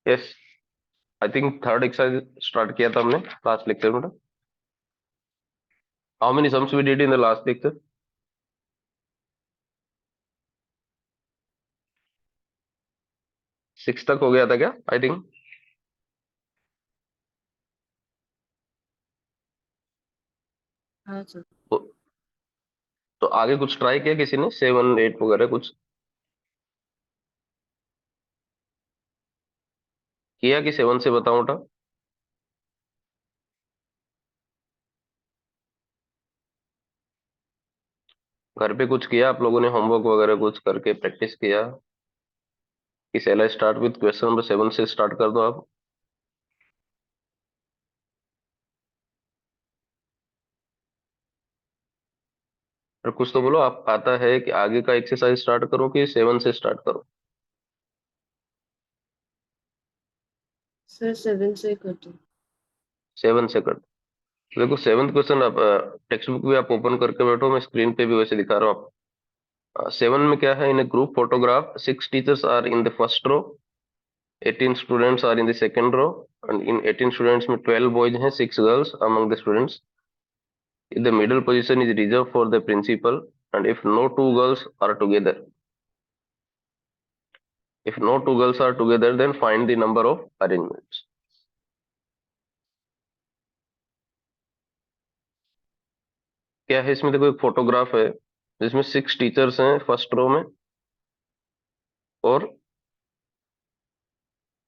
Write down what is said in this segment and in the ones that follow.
Yes, I think third exercise start किया था हमने लास्ट लेक्चर में। How many sums we did in the last lecture? 6 तक हो गया था क्या, आई थिंक। हाँ सर। तो, तो आगे कुछ ट्राई किया किसी ने, 7 8 वगैरह कुछ किया कि 7 से बताऊं उठा? घर पे कुछ किया आप लोगों ने, होमवर्क वगैरह कुछ करके प्रैक्टिस किया कि सेला स्टार्ट विद क्वेश्चन नंबर 7 से स्टार्ट कर दो आप? और कुछ तो बोलो, आप आता है कि आगे का एक्सरसाइज स्टार्ट करो कि 7 से स्टार्ट करो? सर 7 से कर दो। 7 से कर दो। देखो 7th क्वेश्चन, आप टेक्स्ट बुक भी आप ओपन करके बैठो, मैं स्क्रीन पे भी वैसे दिखा रहा हूँ। 7 में क्या है, in a group photograph 6 teachers are in the first row, 18 students are in the second row, and in 18 students में 12 बॉयज हैं, 6 girls among the students. The middle position is reserved for the principal, and if no two girls are together, if no two girls are together, then find the number of arrangements. क्या है इसमें, देखो एक photograph है जिसमें 6 teachers हैं first row में और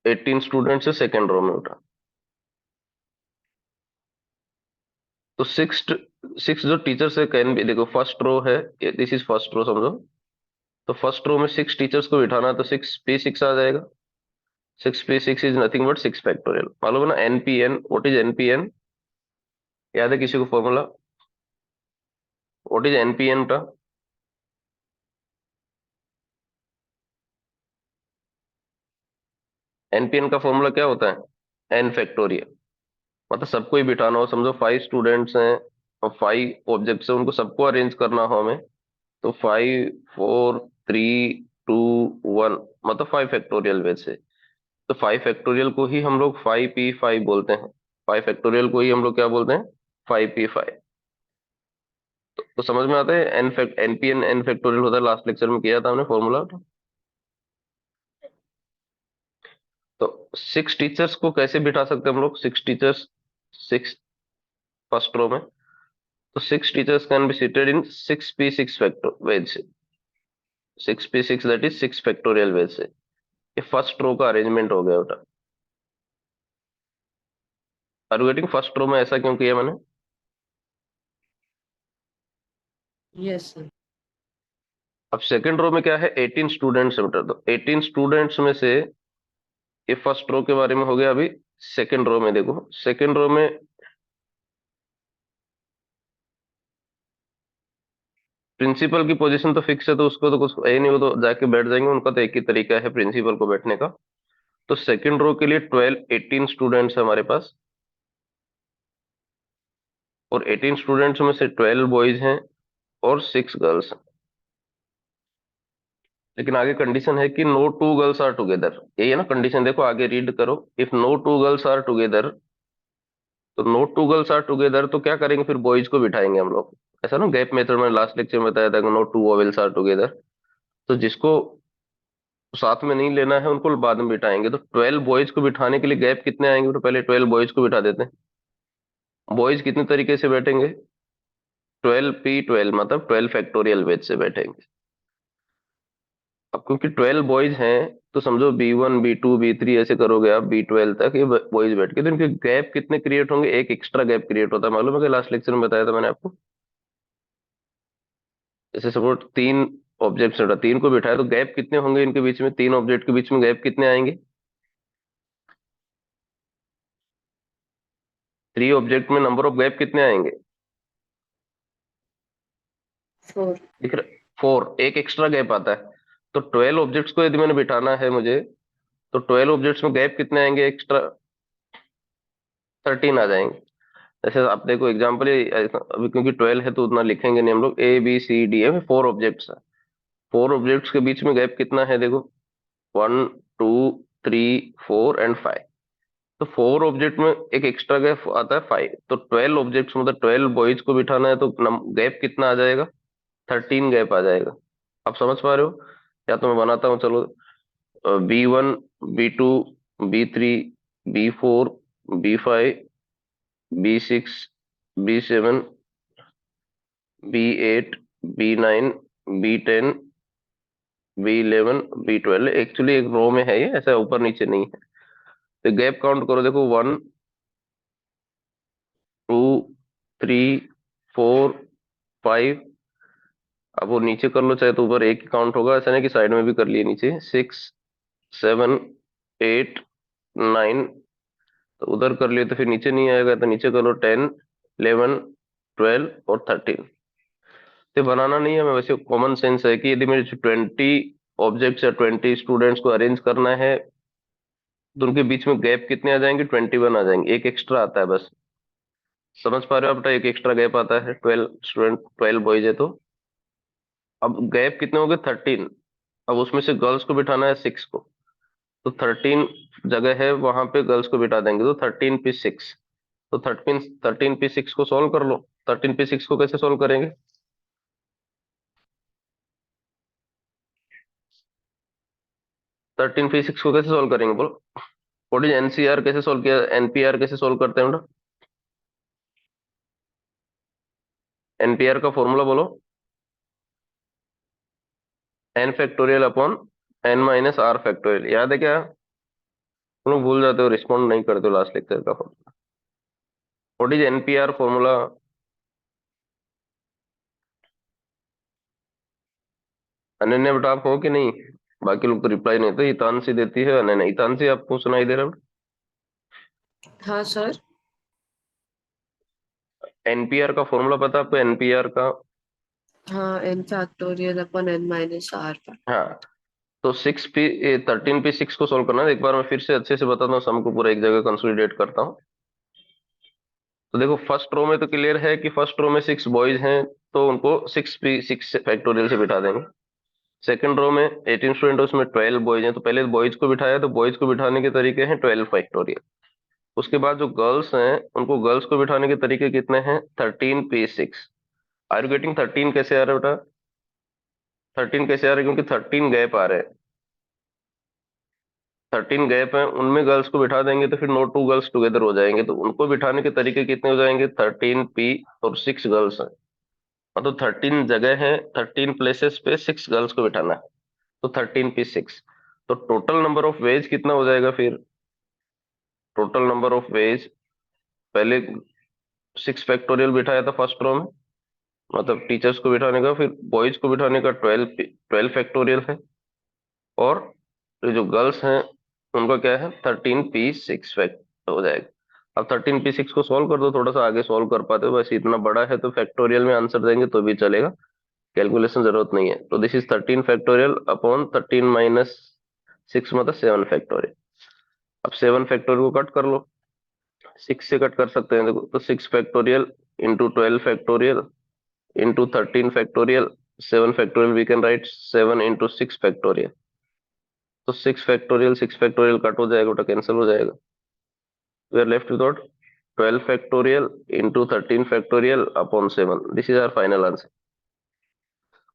18 स्टूडेंट्स है सेकेंड रो में उठा। तो सिक्स सिक्स जो टीचर्स है कैन भी, देखो फर्स्ट रो है, दिस इज फर्स्ट रो समझो। तो फर्स्ट रो में 6 टीचर्स को बिठाना है, तो 6 p 6 आ जाएगा। 6 p 6 is nothing but 6 factorial, मालूम है ना एनपीएन, व्हाट इज एनपीएन? याद है किसी को फॉर्मूला? व्हाट इज एनपीएन का? एनपीएन का फॉर्मूला क्या होता है? N factorial. मतलब सबको ही बिठाना हो, समझो 5 स्टूडेंट्स हैं और 5 ऑब्जेक्ट्स हैं, उनको सबको अरेंज करना हो हमें। तो 5 4 3 2 1, मतलब 5 फैक्टोरियल वैसे। तो 5 फैक्टोरियल को ही हम लोग 5p5 बोलते हैं। 5 फैक्टोरियल को ही हम लोग क्या बोलते हैं? 5p5। तो समझ में आता है, एनपीएन एन फैक्टोरियल होता है, लास्ट लेक्चर में किया था हमने फॉर्मूला। तो 6 टीचर्स को कैसे बिठा सकते हैं हम लोग? 6 टीचर्स, 6 फर्स्ट रो में, तो 6 teachers can be seated in 6p6 factor ways से। 6p6 that is 6 factorial veg से। ये फर्स्ट रो का अरेंजमेंट हो गया बेटा। Are you getting? First row में ऐसा क्यों किया मैंने? Yes sir. अब सेकंड रो में क्या है, 18 स्टूडेंट्स है बेटा। तो 18 स्टूडेंट्स में से, ये फर्स्ट रो के बारे में हो गया। अभी सेकंड रो में देखो, सेकंड रो में प्रिंसिपल की पोजीशन तो फिक्स है, तो उसको तो कुछ है नहीं, वो तो जाके बैठ जाएंगे, उनका तो एक ही तरीका है प्रिंसिपल को बैठने का। तो सेकंड रो के लिए 18 स्टूडेंट्स है हमारे पास, और 18 स्टूडेंट्स में से 12 बॉयज हैं और 6 गर्ल्स हैं। लेकिन आगे कंडीशन है कि no two girls are together, यही है ना कंडीशन, देखो आगे रीड करो। If no two girls are together, तो no two girls are together तो क्या करेंगे, फिर बॉयज को बिठाएंगे हम लोग। ऐसा ना गैप मेथड में लास्ट लेक्चर में बताया था कि no two vowels are together. तो जिसको साथ में नहीं लेना है उनको बाद में बिठाएंगे। तो 12 बॉयज को बिठाने के लिए गैप कितने आएंगे, तो पहले 12 बॉयज को बिठा देते हैं। बॉयज कितने तरीके से बैठेंगे? 12p12, मतलब 12 फैक्टोरियल वेज से बैठेंगे। अब क्योंकि 12 बॉयज हैं, तो समझो B1 B2 B3 ऐसे करोगे आप, B12 तक ये बॉयज बैठ के, तो इनके गैप कितने क्रिएट होंगे? एक एक्स्ट्रा गैप क्रिएट होता है, मालूम है कि लास्ट लेक्चर में बताया था मैंने आपको। जैसे सपोज 3 ऑब्जेक्ट्स, 3 को बिठाया, तो गैप कितने होंगे इनके बीच में? 3 ऑब्जेक्ट के बीच में गैप कितने आएंगे? 3 ऑब्जेक्ट में नंबर ऑफ गैप कितने आएंगे? 4। दिख रहा? 4, एक एक्स्ट्रा गैप आता है। तो 12 ऑब्जेक्ट्स को यदि मैंने बिठाना है मुझे, तो 12 ऑब्जेक्ट्स में गैप कितने आएंगे एक्स्ट्रा? 13 आ जाएंगे। जैसे आप देखो एग्जाम्पल, अभी क्योंकि 12 है तो उतना लिखेंगे नहीं हम लोग, A B C D है, 4 ऑब्जेक्ट्स है। 4 ऑब्जेक्ट्स के बीच में गैप कितना है देखो, 1 2 3, 4 एंड 5। तो 4 ऑब्जेक्ट में एक एक्स्ट्रा गैप आता है 5, तो 12 ऑब्जेक्ट्स मतलब 12 बॉयज को बिठाना है, तो गैप कितना आ जाएगा? 13 गैप आ जाएगा। आप समझ पा रहे हो? या तो मैं बनाता हूँ, चलो। B1, B2, B3, B4, B5, B6, B7, B8, B9, B10, B11, B12। Actually एक रो में है ये, ऐसा ऊपर नीचे नहीं है। तो गैप काउंट करो, देखो 1, 2, 3, 4, 5। अब वो नीचे कर लो चाहे तो ऊपर एक ही काउंट होगा, ऐसा नहीं कि साइड में भी कर लिए नीचे। 6, 7, 8, 9। तो उधर कर लिए तो फिर नीचे नहीं आएगा, तो नीचे कर लो 10, 11, 12 और 13। तो बनाना नहीं है, मैं वैसे कॉमन सेंस है कि यदि मेरे 20 ऑब्जेक्ट्स या 20 स्टूडेंट्स को अरेंज करना है, तो उनके बीच में गैप कितने आ जाएंगे? 21 आ जाएंगे। एक एक्स्ट्रा आता है बस। समझ पा रहे हो आप बेटा? एक एक्स्ट्रा गैप आता है, 12 स्टूडेंट, 12 बॉयज है तो। अब गैप कितने हो गए? 13। अब उसमें से गर्ल्स को बिठाना है 6 को, तो 13 जगह है, वहां पे गर्ल्स को बिठा देंगे, तो 13p6। तो 13p6 को सॉल्व कर लो। 13p6 को कैसे सॉल्व करेंगे? 13p6 को कैसे सॉल्व करेंगे बोलो? What is NCR? कैसे सॉल्व किया? एनपीआर कैसे सॉल्व करते हैं बेटा? एनपीआर का फॉर्मूला बोलो। N factorial upon N minus R factorial. याद है क्या? तुम लोग भूल जाते हो, रिस्पॉन्ड नहीं करते हो लास्ट लेक्चर का formula. What is NPR formula? Ananya बेटा आप हो कि नहीं? बाकी लोग तो रिप्लाई नहीं देते, हितांशी देती है, अनन्या। हितांशी आपको सुनाई दे रहा है? हाँ सर। एनपीआर का फॉर्मूला पता है आपको? एनपीआर का। हाँ, n factorial upon n minus R. हाँ, तो 13p6 को सोल्व करना है। एक बार मैं फिर से अच्छे से बताता हूँ, सम को पूरा एक जगह कंसोलिडेट करता हूँ। तो देखो, फर्स्ट रो में तो क्लियर है कि फर्स्ट रो में 6 बॉयज हैं, तो उनको 6p6 फैक्टोरियल से बिठा देंगे। सेकंड रो में 18 स्टूडेंट, उसमें 12 बॉयज हैं, तो पहले बॉयज को बिठाया, तो बॉयज को बिठाने के तरीके हैं 12 फैक्टोरियल। उसके बाद जो गर्ल्स हैं, उनको गर्ल्स को बिठाने के तरीके कितने हैं? 13p6। Are you getting? 13 कैसे आ रहा है बेटा? 13 कैसे आ रहा है? क्योंकि 13 गैप आ रहे हैं। 13 गैप है, उनमें गर्ल्स को बिठा देंगे, तो फिर नो टू गर्ल्स टुगेदर हो जाएंगे। तो उनको बिठाने के तरीके कितने हो जाएंगे? 13p और 6 गर्ल्स हैं, मतलब 13 जगह है, 13 प्लेसेस पे 6 गर्ल्स को बिठाना है, तो 13p6। तो टोटल नंबर ऑफ वेज कितना हो जाएगा फिर? टोटल नंबर ऑफ वेज, पहले 6 फैक्टोरियल बिठाया था फर्स्ट रो में, मतलब टीचर्स को बिठाने का, फिर बॉयज को बिठाने का 12 फैक्टोरियल है, और ये जो गर्ल्स हैं उनका क्या है? 13p6 फैक्ट हो जाएगा। अब 13p6 को सॉल्व कर दो, थोड़ा सा आगे सॉल्व कर पाते हो, वैसे इतना बड़ा है तो फैक्टोरियल में आंसर देंगे तो भी चलेगा, कैलकुलेशन जरूरत नहीं है। तो this is 13 factorial upon 13 minus 6, मतलब 7 फैक्टोरियल। अब 7 फैक्टोरियल को कट कर लो, 6 से कट कर सकते हैं, देखो, तो 6 factorial into 12 factorial into 13 factorial, 7 factorial, we can write 7 into 6 factorial. तो 6 फैक्टोरियल कट हो जाएगा, बेटा कैंसिल हो जाएगा। We are left without 12 factorial into 13 factorial upon 7। This is our final answer.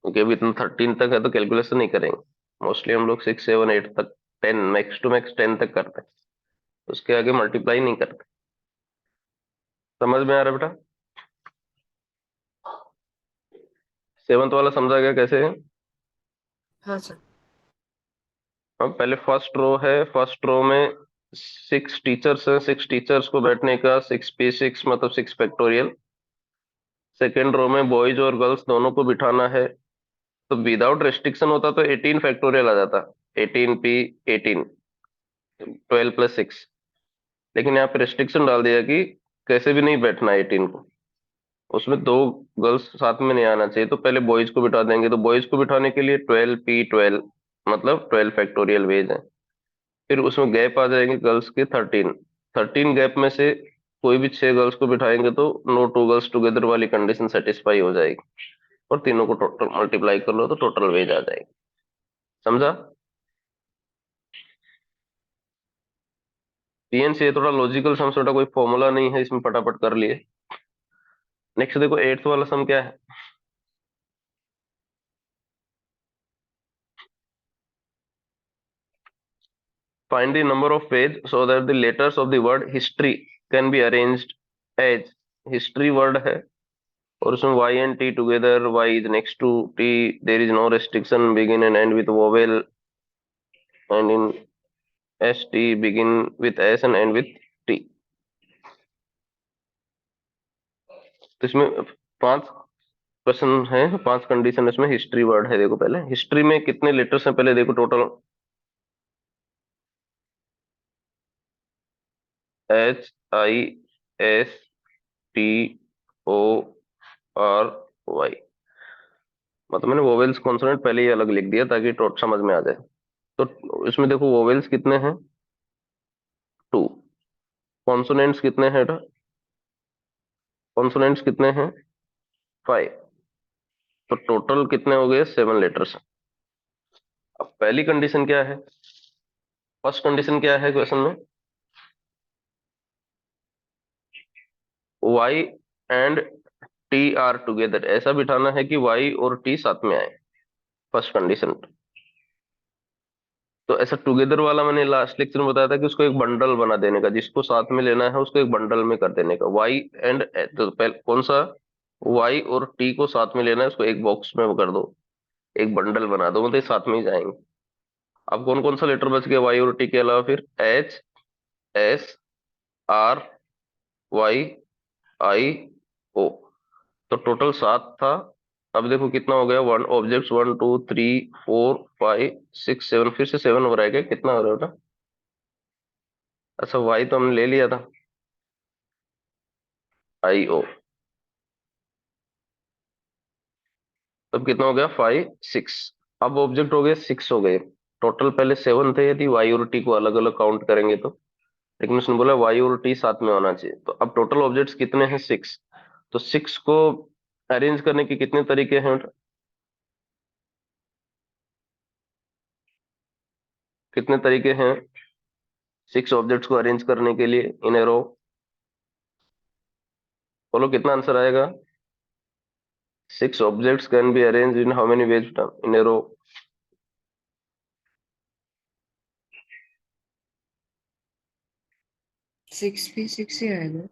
क्योंकि अभी इतना 13 तक है तो कैलकुलेशन नहीं करेंगे, मोस्टली हम लोग 6, 7, 8 तक, 10 मैक्स टू मैक्स 10 तक करते हैं, उसके आगे मल्टीप्लाई नहीं करते। समझ में आ रहा है बेटा? सेवंथ वाला समझा गया कैसे है? हाँ सर। अब पहले फर्स्ट रो है, फर्स्ट रो में 6 टीचर्स हैं, 6 टीचर्स को बैठने का 6p6 मतलब 6 फैक्टोरियल। सेकेंड रो में बॉयज और गर्ल्स दोनों को बिठाना है, तो विदाउट रेस्ट्रिक्शन होता तो 18 फैक्टोरियल आ जाता। 18p18, 12 plus 6। लेकिन यहाँ पे रेस्ट्रिक्शन डाल दिया कि कैसे भी नहीं बैठना 18 को, उसमें दो गर्ल्स साथ में नहीं आना चाहिए, तो पहले बॉयज को बिठा देंगे। तो बॉयज को बिठाने के लिए 12p12 मतलब 12 फैक्टोरियल वेज है। फिर उसमें गैप आ जाएंगे गर्ल्स के 13। 13 गैप में से कोई भी 6 गर्ल्स को बिठाएंगे तो नो टू गर्ल्स टुगेदर वाली कंडीशन सेटिस्फाई हो जाएगी, और तीनों को टोटल मल्टीप्लाई कर लो तो टोटल वेज आ जाएगी। समझा? पीएनसी थोड़ा लॉजिकल सम, थोड़ा कोई फॉर्मूला नहीं है इसमें, फटाफट कर लिए। नेक्स्ट देखो एट्थ वाला सम क्या है। Find the number of ways so that the letters of the word history can be arranged as, history word है और उसमें y and t together, y is next to t, there is no restriction, begin and end with vowel, and in S T begin with S and end with T. तो इसमें पांच question है, पांच condition इसमें history word है। देखो पहले history में कितने लेटर्स हैं, पहले देखो total. H I S T O R Y, मतलब मैंने वोवेल्स कॉन्सोनेंट पहले ही अलग लिख दिया ताकि टोट समझ में आ जाए। तो इसमें देखो वोवेल्स कितने हैं, टू। कॉन्सोनेंट्स कितने हैं, कॉन्सोनेंट्स कितने हैं, फाइव। तो टोटल कितने हो गए, सेवन लेटर्स। अब पहली कंडीशन क्या है, फर्स्ट कंडीशन क्या है क्वेश्चन में, y and t are together, ऐसा बिठाना है कि y और t साथ में आए, फर्स्ट कंडीशन। तो ऐसा टुगेदर वाला मैंने लास्ट लेक्चर में बताया था कि उसको एक बंडल बना देने का, जिसको साथ में लेना है उसको एक बंडल में कर देने का। y एंड, तो पहले कौन सा, y और t को साथ में लेना है, उसको एक बॉक्स में कर दो, एक बंडल बना दो, मतलब ये साथ में ही जाएंगे। अब कौन कौन सा लेटर बच गया y और t के अलावा, फिर h s r y i o, तो टोटल सात था। अब देखो कितना हो गया, one objects, one two three four five six seven, फिर से सेवन हो रहा है क्या, कितना हो रहा है बेटा। अच्छा वाई तो हमने ले लिया था, आई ओ। तब कितना हो गया, फाइव सिक्स। अब ऑब्जेक्ट हो गए सिक्स हो गए, टोटल पहले सेवन थे यदि वाई और टी को अलग अलग काउंट करेंगे तो, लेकिन उसने बोला वाई और टी साथ में होना चाहिए। तो अब टोटल ऑब्जेक्ट्स कितने हैं, सिक्स। तो सिक्स को अरेंज करने के कितने तरीके हैं बेटा? कितने तरीके हैं सिक्स ऑब्जेक्ट्स को अरेंज करने के लिए इन ए रो? बोलो कितना आंसर आएगा। Six objects can be arranged in how many ways in a row? 6p6 ही आएगा।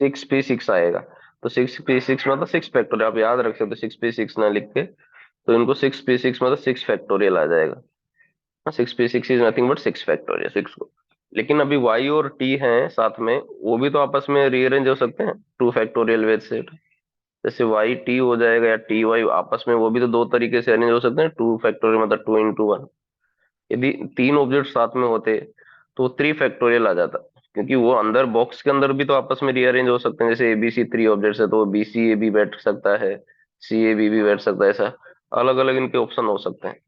सिक्स पी सिक्स आएगा। तो सिक्स पी सिक्स मतलब सिक्स फैक्टोरियल, आप याद रख सकते हो, सिक्स पी सिक्स ना लिख के तो इनको सिक्स पी सिक्स मतलब सिक्स फैक्टोरियल आ जाएगा। Six P six is nothing but six factorial, six को। लेकिन अभी वाई और टी हैं साथ में, वो भी तो आपस में रीअरेंज हो सकते हैं टू फैक्टोरियल वेज से। जैसे वाई टी हो जाएगा या टी वाई आपस में, वो भी तो दो तरीके से अरेंज हो सकते हैं, टू फैक्टोरियल मतलब टू इंटू वन। यदि तीन ऑब्जेक्ट साथ में होते तो थ्री फैक्टोरियल आ जाता, क्योंकि वो अंदर बॉक्स के अंदर भी तो आपस में रीअरेंज हो सकते हैं। जैसे एबीसी थ्री ऑब्जेक्ट्स है तो बी सी ए भी बैठ सकता है, सी ए बी भी बैठ सकता है, ऐसा अलग अलग इनके ऑप्शन हो सकते हैं।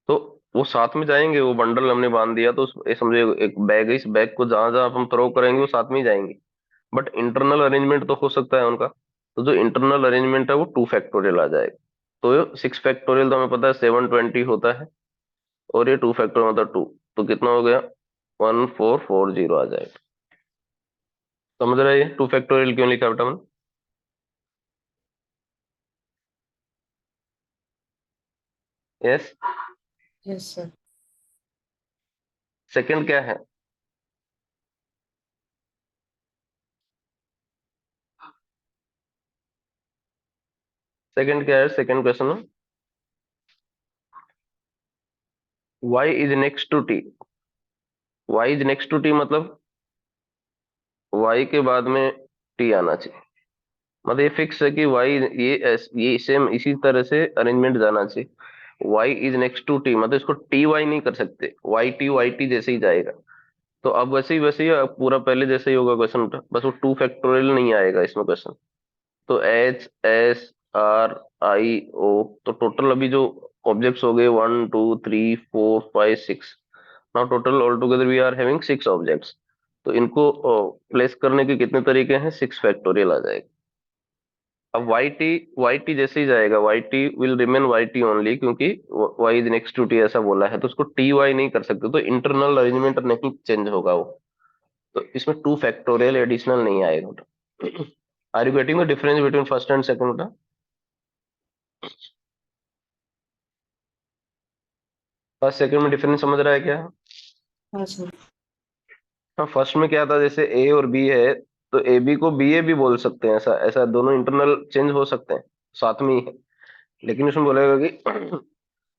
तो वो साथ में जाएंगे, वो बंडल हमने बांध दिया तो ये समझो एक बैग है, इस बैग को जहां जहां हम थ्रो करेंगे वो साथ में ही जाएंगे। बट इंटरनल अरेंजमेंट तो हो सकता है उनका, तो जो इंटरनल अरेंजमेंट है वो टू फैक्टोरियल आ जाएगा। तो सिक्स फैक्टोरियल तो हमें पता है 720 होता है, और ये टू फैक्टर मतलब टू, तो कितना हो गया, 1440 आ जाएगा। समझ रहे हैं टू फैक्टोरियल क्यों लिखा बेटा मैंने? यस। Yes sir. सेकंड क्या है, सेकंड क्या है, सेकंड क्वेश्चन है, y is next to t। y is next to t मतलब y के बाद में t आना चाहिए। मतलब ये फिक्स है कि y, ये सेम इसी तरह से अरेंजमेंट जाना चाहिए। y is next to t मतलब इसको टी वाई नहीं कर सकते, वाई टी जैसे ही जाएगा। तो अब वैसे ही अब पूरा पहले जैसे ही होगा क्वेश्चन, बस वो टू फैक्टोरियल नहीं आएगा इसमें क्वेश्चन। तो H S R I O, तो टोटल अभी जो ऑब्जेक्ट्स हो गए, one two three four five six. Now total all together we are having six objects. तो इनको प्लेस करने के कितने तरीके हैं, सिक्स फैक्टोरियल आ जाएगा। अब वाई टी जैसे ही जाएगा, Y T will remain Y T only, क्योंकि Y is next to T ऐसा बोला है, तो उसको टी वाई नहीं कर सकते, तो इंटरनल अरेंजमेंट नहीं चेंज होगा वो। तो इसमें 2 फैक्टोरियल एडिशनल नहीं आएगा बेटा। Are you getting the difference between first and second बेटा? फर्स्ट सेकंड में डिफरेंस समझ रहा है क्या? हाँ सर। हाँ, फर्स्ट में क्या था, जैसे ए और बी है, तो ए बी को बी ए भी बोल सकते हैं, ऐसा ऐसा दोनों इंटरनल चेंज हो सकते हैं, साथ में ही है। लेकिन उसमें बोलेगा कि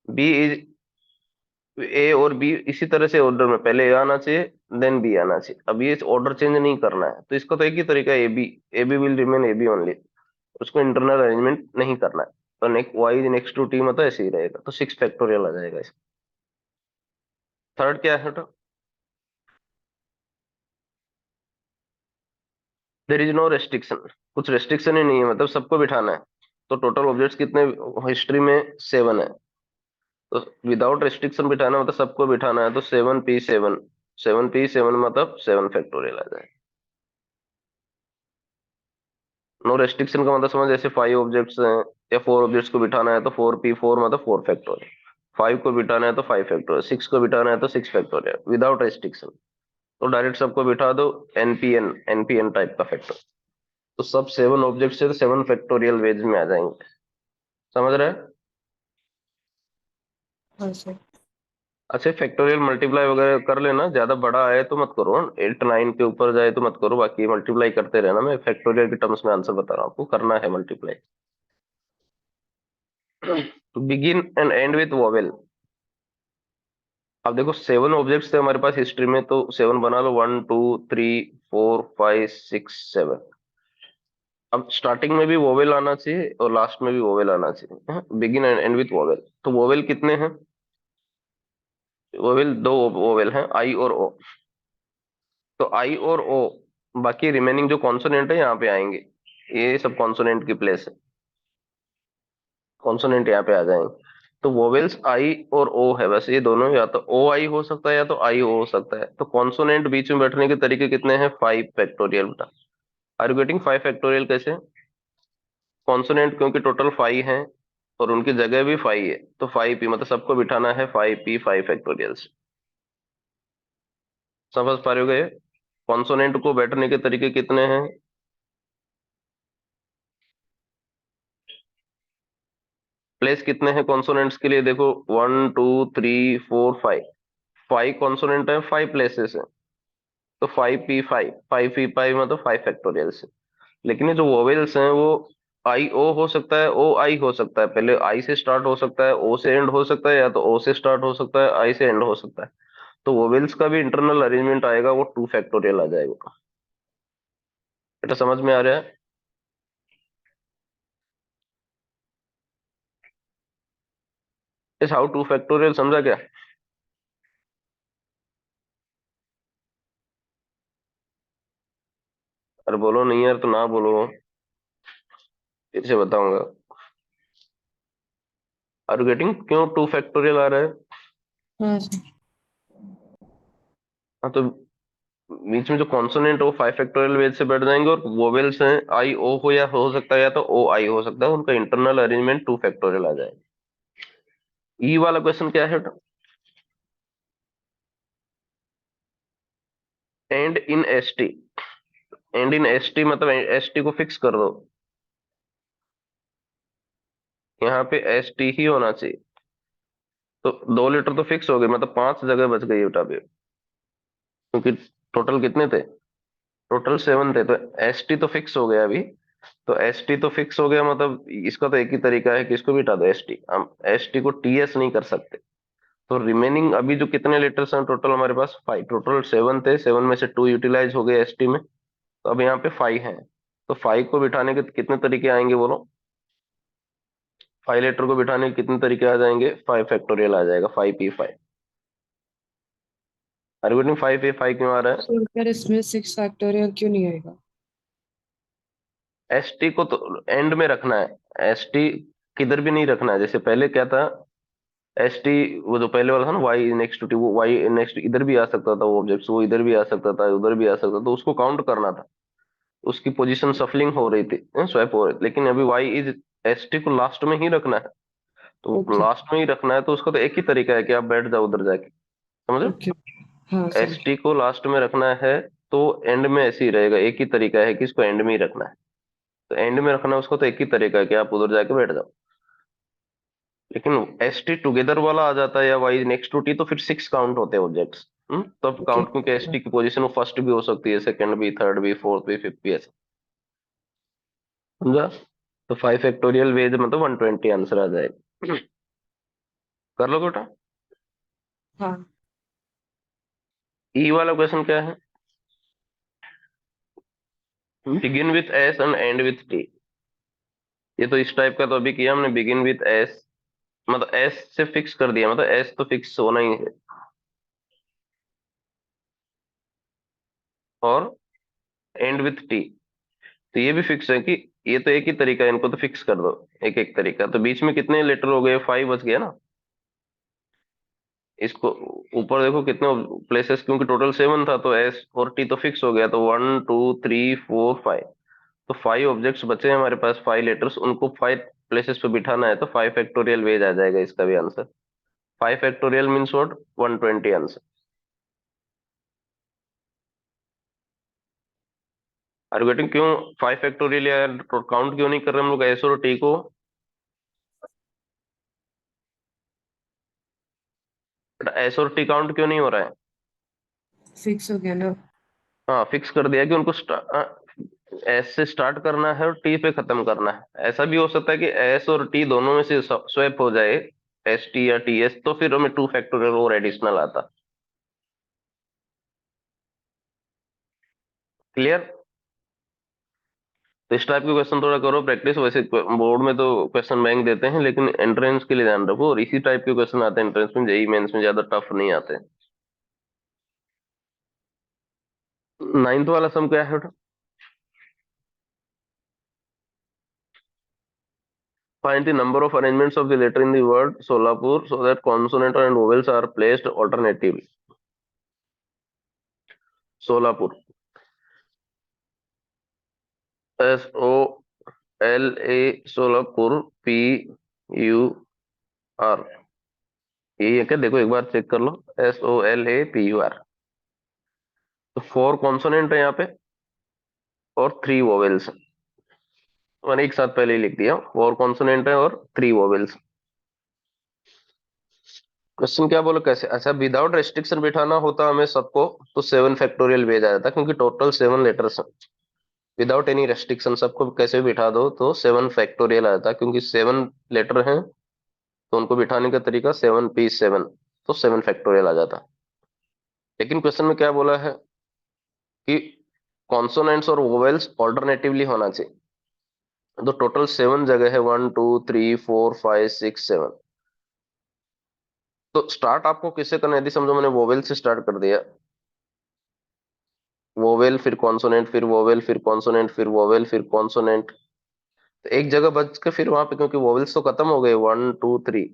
बी इज, ए और बी इसी तरह से ऑर्डर में, पहले ए आना चाहिए देन बी आना चाहिए। अब ये ऑर्डर चेंज नहीं करना है, तो इसका तो एक ही तरीका है, A B will remain A B only, उसको इंटरनल अरेंजमेंट नहीं करना है। तो next Y next to T मतलब ऐसे ही रहेगा, तो 6 फैक्टोरियल आ जाएगा इसका। थर्ड क्या है? देर इज नो रेस्ट्रिक्शन, कुछ रेस्ट्रिक्शन ही नहीं है, मतलब सबको बिठाना है। तो टोटल ऑब्जेक्ट्स कितने हिस्ट्री में 7 है, तो विदाउट रेस्ट्रिक्शन बिठाना मतलब सबको बिठाना है, तो 7p7, 7p7 मतलब 7 फैक्टोरियल आ जाए। नो रेस्ट्रिक्शन का मतलब समझ, जैसे 5 ऑब्जेक्ट्स हैं या 4 ऑब्जेक्ट्स को बिठाना है तो 4p4 मतलब 4 फैक्टोरियल, 5 को बिठाना है तो 5 फैक्टोरियल, 6 को बिठाना है तो 6 फैक्टोरियल, विदाउट रेस्ट्रिक्शन। तो डायरेक्ट सबको बिठा दो, एनपीएन एनपीएन टाइप का फैक्टर। तो सब 7 ऑब्जेक्ट्स है तो 7 फैक्टोरियल वेज में आ जाएंगे। समझ रहे हैं? हाँ सर। अच्छा, फैक्टोरियल मल्टीप्लाई वगैरह कर लेना, ज्यादा बड़ा आए तो मत करो, 8 9 के ऊपर जाए तो मत करो, बाकी मल्टीप्लाई करते रहना। मैं फैक्टोरियल के टर्म्स में आंसर बता रहा हूँ, आपको करना है मल्टीप्लाई। तो begin and end with vowel. अब देखो 7 ऑब्जेक्ट्स थे हमारे पास हिस्ट्री में, तो 7 बना लो, 1 2 3 4 5 6 7। अब स्टार्टिंग में भी वोवेल आना चाहिए और लास्ट में भी वोवेल आना चाहिए, begin and end with vowel. तो वोवेल कितने हैं? वोवेल 2 वोवेल हैं, आई और ओ। तो आई और ओ, बाकी रिमेनिंग जो कॉन्सोनेंट है यहाँ पे आएंगे, ये सब कॉन्सोनेंट की प्लेस है, कॉन्सोनेंट यहाँ पे आ जाएंगे। तो वोवेल्स आई और ओ है, बस ये दोनों, या तो ओ आई हो सकता है या तो आई ओ हो सकता है। तो कॉन्सोनेंट बीच में बैठने के तरीके कितने हैं? 5 फैक्टोरियल बेटा। आर यू गेटिंग 5 फैक्टोरियल कैसे? कॉन्सोनेंट क्योंकि टोटल 5 हैं और उनकी जगह भी 5 है, तो 5p मतलब सबको बिठाना है 5p 5 फैक्टोरियल। समझ पा रहे हो गए? कॉन्सोनेंट को बैठने के तरीके कितने हैं? प्लेस कितने हैं कॉन्सोनेंट्स के लिए? देखो 1 2 3 4 5, 5 कॉन्सोनेंट है, 5 प्लेसेस है, तो 5p5 मतलब 5 फैक्टोरियल से। लेकिन ये जो वोवेल्स हैं वो आई ओ हो सकता है, ओ आई हो सकता है, पहले आई से स्टार्ट हो सकता है, ओ से एंड हो सकता है, या तो ओ से स्टार्ट हो सकता है, आई से एंड हो सकता है। तो वोवेल्स का भी इंटरनल अरेंजमेंट आएगा, वो 2 फैक्टोरियल आ जाएगा। बेटा समझ में आ रहा है? इस हाउ 2 फैक्टोरियल समझा क्या? अरे बोलो नहीं यार, तो ना बोलो, फिर से बताऊंगा। आर यू गेटिंग क्यों 2 फैक्टोरियल आ रहा है? हाँ सर। हाँ, तो बीच में जो कॉन्सोनेंट हो 5 फैक्टोरियल वेज से बैठ जाएंगे, और वोवेल्स हैं आई ओ हो, या हो सकता है या तो ओ आई हो सकता है, उनका इंटरनल अरेंजमेंट 2 फैक्टोरियल आ जाएगा। ई वाला क्वेश्चन क्या है? And in S T, and in S T मतलब एस टी को फिक्स कर दो, यहाँ पे एस टी ही होना चाहिए। तो 2 लीटर तो फिक्स हो गए, मतलब 5 जगह बच गई बेटा पे, क्योंकि टोटल कितने थे? टोटल 7 थे, तो एस टी तो फिक्स हो गया अभी। तो एस टी तो फिक्स हो गया, मतलब इसका तो एक ही तरीका है कि इसको भी हटा दो एस टी, हम एस टी को टी एस नहीं कर सकते। तो रिमेनिंग अभी जो कितने लीटर्स हैं टोटल हमारे पास? 5, टोटल 7 थे, 7 में से 2 यूटिलाइज हो गए एस टी में, तो अब यहाँ पे 5 हैं। तो 5 को बिठाने के कितने तरीके आएंगे बोलो? 5 लीटर को बिठाने के कितने तरीके आ जाएंगे? 5 फैक्टोरियल आ जाएगा, 5p5। अरे बेटे 5p5 क्यों आ रहा है? सर पर इसमें 6 फैक्टोरियल क्यों नहीं आएगा? एस टी को तो एंड में रखना है, एस टी किधर भी नहीं रखना है। जैसे पहले क्या था, एस टी वो जो पहले वाला था ना, वाई नेक्स्ट टू टी, वो वाई नेक्स्ट इधर भी आ सकता था, वो ऑब्जेक्ट वो इधर भी आ सकता था, उधर भी आ सकता था, तो उसको काउंट करना था, उसकी पोजीशन सफलिंग हो रही थी, स्वैप हो रही थी। लेकिन अभी वाई इज, एस टी को लास्ट में ही रखना है, तो ओके। लास्ट में ही रखना है, तो उसका तो एक ही तरीका है कि आप बैठ जाओ उधर जाके। समझो? ओके। हाँ एस समझ। टी को लास्ट में रखना है, तो एंड में ऐसे ही रहेगा। एक ही तरीका है कि इसको एंड में ही रखना है, तो एंड में रखना है उसको, तो एक ही तरीका है कि आप उधर जाके बैठ जाओ। लेकिन एस टी टुगेदर वाला आ जाता है या वाई नेक्स्ट टू टी, तो फिर 6 काउंट होते हैं ऑब्जेक्ट्स। तब ओके। काउंट, क्योंकि एस टी की पोजीशन वो फर्स्ट भी हो सकती है, सेकंड भी, थर्ड भी, फोर्थ भी, फिफ्थ भी, ऐसा। समझा? तो 5 फैक्टोरियल वेज मतलब 120 आंसर आ जाएगा। कर लो बेटा। हाँ। ई वाला क्वेश्चन क्या है? Begin with S and end with T. ये तो इस टाइप का तो अभी किया हमने, बिगिन विथ एस, मतलब एस से फिक्स कर दिया, मतलब एस तो फिक्स होना ही है, और एंड विथ टी, तो ये भी फिक्स है कि ये तो एक ही तरीका है, इनको तो फिक्स कर दो। एक एक तरीका, तो बीच में कितने लेटर हो गए? 5 बच गया ना। इसको ऊपर देखो कितने प्लेसेस, क्योंकि टोटल 7 था, तो एस और टी तो फिक्स हो गया, तो 1 2 3 4 5। तो 5 ऑब्जेक्ट्स बचे हैं हमारे पास, 5 लेटर्स, उनको 5 प्लेसेस पे बिठाना है, तो 5 फैक्टोरियल वेज आ जाएगा इसका भी answer. 5 factorial means what? 120 answer. Are getting? क्यों 5 फैक्टोरियल यार, काउंट क्यों नहीं कर रहे हम लोग एस और टी को? एस और टी काउंट क्यों नहीं हो रहा है? फिक्स हो गया ना। हाँ, फिक्स कर दिया कि उनको एस से स्टार्ट करना है और टी पे खत्म करना है। ऐसा भी हो सकता है कि एस और टी दोनों में से स्वैप हो जाए, एस टी या टी एस, तो फिर हमें 2 फैक्टोरियल और एडिशनल आता। क्लियर? तो इस टाइप के क्वेश्चन थोड़ा करो प्रैक्टिस। वैसे बोर्ड में तो क्वेश्चन बैंक देते हैं, लेकिन एंट्रेंस के लिए ध्यान रखो, और इसी टाइप के क्वेश्चन आते हैं एंट्रेंस में, जेई मेंस में ज्यादा टफ नहीं आते। नाइन्थ वाला सम क्या है? Find the number of arrangements of the letter in the word Solapur so that consonant and vowels are placed alternatively. Solapur, SOLA, Solapur, PUR, यही है क्या? देखो एक बार चेक कर लो, SOLAPUR। तो 4 कॉन्सोनेंट है यहाँ पे और 3 वोवेल्स। मैंने एक साथ पहले ही लिख दिया, 4 कॉन्सोनेंट है और 3 वोवेल्स। क्वेश्चन क्या बोलो कैसे? अच्छा, विदाउट रेस्ट्रिक्शन बिठाना होता हमें सबको, तो 7 फैक्टोरियल भेजा जाता, क्योंकि total 7 letters. Without any restriction सबको कैसे भी बिठा दो तो 7 फैक्टोरियल आता, क्योंकि 7 लेटर हैं, तो उनको बिठाने का तरीका 7 P 7, तो 7 फैक्टोरियल आ जाता। लेकिन क्वेश्चन में क्या बोला है कि कॉन्सोनेंट्स और वोवेल्स ऑल्टरनेटिवली होना चाहिए। तो टोटल 7 जगह है, 1 2 3 4 5 6 7। तो स्टार्ट आपको किससे करना है? यदि समझो मैंने वोवेल से स्टार्ट कर दिया, वोवेल फिर कॉन्सोनेंट फिर वोवेल फिर कॉन्सोनेंट फिर वोवेल फिर कॉन्सोनेंट, तो एक जगह बच के फिर वहां पे, क्योंकि वोवेल्स तो खत्म हो गए 1 2 3,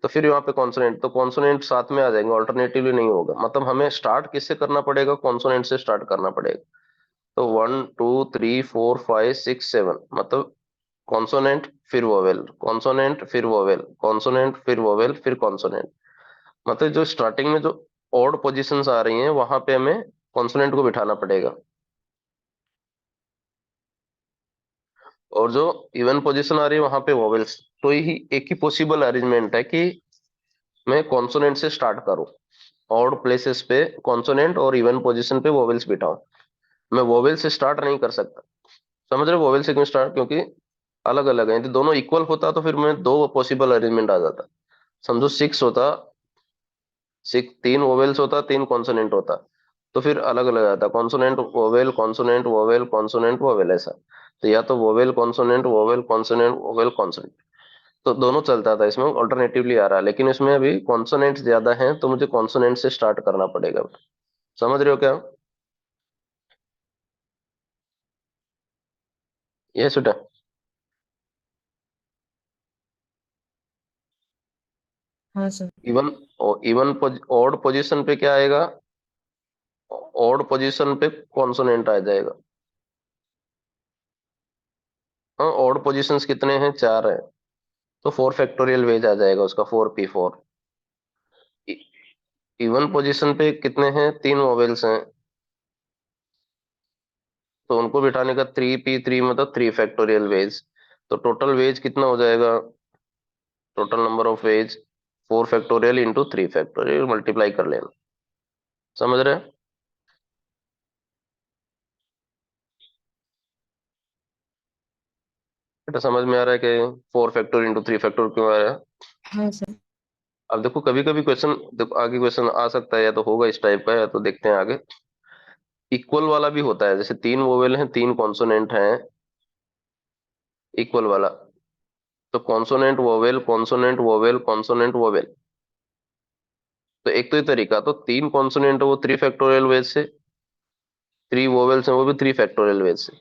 तो फिर वहां पे कॉन्सोनेंट, तो कॉन्सोनेंट साथ में आ जाएंगे, ऑल्टरनेटिवली नहीं होगा। मतलब हमें स्टार्ट किससे करना पड़ेगा? कॉन्सोनेंट से स्टार्ट करना पड़ेगा। तो 1 2 3 4 5 6 7, मतलब कॉन्सोनेंट फिर वोवेल, कॉन्सोनेंट फिर वोवेल, कॉन्सोनेंट फिर वोवेल फिर कॉन्सोनेंट। मतलब जो स्टार्टिंग में जो ऑड पोजीशंस आ रही हैं, वहां पे हमें कॉन्सोनेंट को बिठाना पड़ेगा, और जो इवन पोजीशन आ रही है वहां पे वोवेल्स। तो यही एक ही पॉसिबल अरेंजमेंट है कि मैं कॉन्सोनेंट से स्टार्ट करूं, ऑड प्लेसेस पे कॉन्सोनेंट और इवन पोजीशन पे वोवेल्स बिठाऊं। मैं वोवेल से स्टार्ट नहीं कर सकता। समझ रहे हो? वोवेल से क्यों स्टार्ट? क्योंकि अलग अलग है, यदि दोनों इक्वल होता तो फिर मैं दो पॉसिबल अरेंजमेंट आ जाता। समझो 6 होता, 6, 3 वोवेल्स होता, 3 कॉन्सोनेंट होता, तो फिर अलग अलग आता, consonant vowel consonant vowel consonant vowel, ऐसा। तो या तो vowel consonant vowel consonant vowel consonant, तो दोनों चलता था। इसमें ऑल्टरनेटिवली आ रहा है, लेकिन इसमें अभी कॉन्सोनेंट ज्यादा हैं, तो मुझे कॉन्सोनेंट से स्टार्ट करना पड़ेगा। समझ रहे हो क्या? ये सुटा। हाँ sir. Even, even odd position पे क्या आएगा? ऑड पोजीशन पे कॉन्सोनेंट आ जाएगा। हाँ, ऑड पोजीशंस कितने हैं? 4 है, तो 4 फैक्टोरियल वेज आ जाएगा उसका, 4 P 4। इवन पोजीशन पे कितने हैं? 3 वोवेल्स हैं, तो उनको बिठाने का 3p3 मतलब 3 फैक्टोरियल वेज। तो टोटल वेज कितना हो जाएगा, total number of veg 4 factorial into 3 factorial, multiply कर लेना। समझ रहे हैं? बेटा समझ में आ रहा है कि 4 फैक्टोरियल इंटू 3 फैक्टोरियल क्यों आ रहा है? हाँ सर। अब देखो कभी कभी क्वेश्चन, देखो आगे क्वेश्चन आ सकता है, या तो होगा इस टाइप का, या तो देखते हैं आगे। इक्वल वाला भी होता है, जैसे 3 वोवेल हैं, 3 कॉन्सोनेंट हैं, इक्वल वाला। तो consonant vowel consonant vowel consonant vowel. तो एक तो ये तरीका, तो 3 कॉन्सोनेंट वो 3 फैक्टोरियल वेज से, 3 वोवेल्स हैं वो भी 3 फैक्टोरियल वेज से।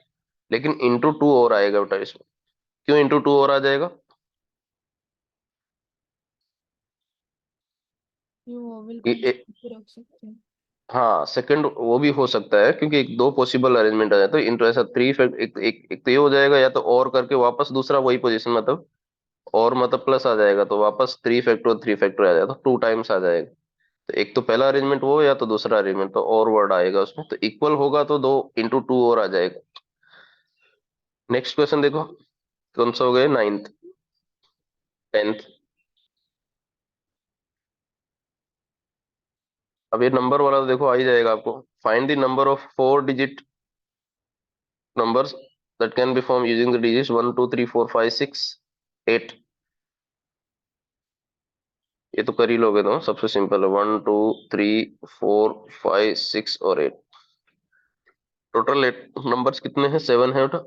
लेकिन इंटू टू और आएगा बेटा इसमें। क्यों इंटू टू और आ जाएगा? ये वोवेल ये को ए, भी रख सकते हैं। हाँ सेकंड वो भी हो सकता है, क्योंकि एक दो पॉसिबल अरेंजमेंट आ जाए, तो इंटू ऐसा एक तो ये हो जाएगा, या तो और करके वापस दूसरा वही पोजीशन, मतलब और मतलब प्लस आ जाएगा, तो वापस 3 फैक्टर आ जाएगा, तो 2 टाइम्स आ जाएगा। तो एक तो पहला अरेंजमेंट वो, या तो दूसरा अरेंजमेंट, तो और वर्ड आएगा उसमें, तो इक्वल होगा तो 2 इंटू 2 और आ जाएगा। नेक्स्ट क्वेश्चन देखो, कौन सा हो गए, 9th 10th। अब ये नंबर वाला तो देखो आ ही जाएगा आपको। Find the number of 4 digit numbers that can be formed using the digits 1 2 3 4 5 6 8। ये तो कर ही लोगे, तो सबसे सिंपल है, 1 2 3 4 5 6 और 8। टोटल 8 नंबर्स कितने हैं, 7 है बेटा।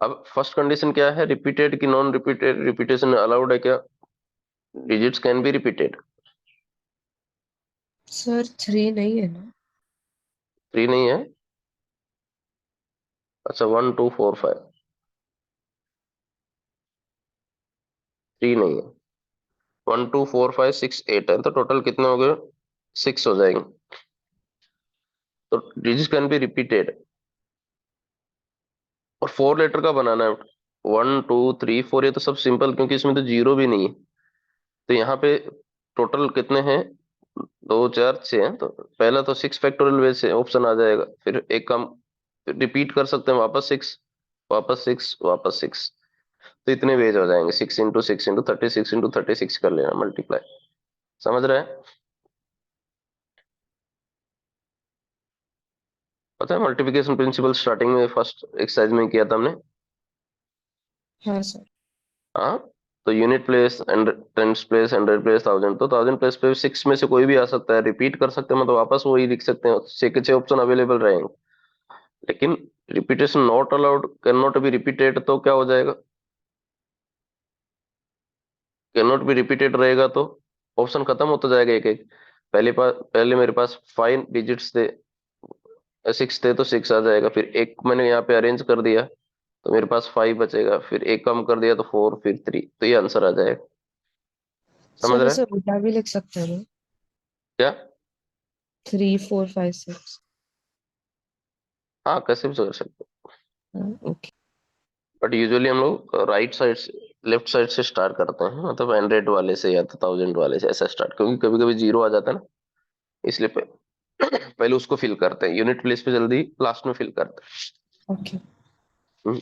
अब फर्स्ट कंडीशन क्या है, रिपीटेड की नॉन रिपीटेड, रिपीटेशन अलाउड है क्या? Digits can be repeated. Sir 3 नहीं है ना। 3 नहीं है? अच्छा 1 2 4 5, 3 नहीं है। 1 2 4 5 6 8 है, तो टोटल कितने हो गए, 6 हो जाएंगे। तो डिजिट्स कैन बी रिपीटेड। और 4 लेटर का बनाना है, 1 2 3 4, ये तो सब सिंपल, क्योंकि इसमें तो जीरो भी नहीं है। तो यहाँ पे टोटल कितने हैं, 2 4 6 हैं, तो पहला तो 6 फैक्टोरियल वेज से ऑप्शन आ जाएगा, फिर एक कम रिपीट कर सकते हैं, वापस 6, वापस 6, वापस 6। तो इतने वेज हो जाएंगे, 6 इंटू 6 इंटू 36 कर लेना मल्टीप्लाई। समझ रहे हैं? पता है मल्टीप्लिकेशन प्रिंसिपल स्टार्टिंग में फर्स्ट एक्सरसाइज में किया था हमने। हाँ सर। हाँ, तो unit place, tens place, hundred place, thousand, तो थाउजेंड प्लेस पे 6 में से कोई भी आ सकता है, रिपीट कर सकते हैं, मतलब वापस वही लिख सकते हैं, 6 के 6 ऑप्शन अवेलेबल रहेंगे। लेकिन repetition not allowed, can not be repeated, तो क्या हो जाएगा, कैन नॉट बी रिपीटेड रहेगा तो ऑप्शन खत्म होता जाएगा एक एक। पहले मेरे पास 5 डिजिट्स थे, 6 थे, तो 6 आ जाएगा, फिर एक मैंने यहाँ पे अरेंज कर दिया, तो मेरे पास 5 बचेगा, फिर एक कम कर दिया तो 4, फिर 3, तो ये आंसर आ जाएगा। समझ सर रहे इसे हैं? उल्टा भी लिख सकते हैं ना। क्या? 3 4 5 6। हाँ कैसे भी कर सकते हैं, ओके। बट यूजुअली हम लोग राइट साइड से, लेफ्ट साइड से स्टार्ट करते हैं, मतलब 100 वाले से या तो थाउजेंड वाले से, ऐसा स्टार्ट, क्योंकि कभी कभी जीरो आ जाता है ना, इसलिए पहले उसको फिल करते हैं, यूनिट प्लेस पे जल्दी लास्ट में फिल करते ओके। हैं।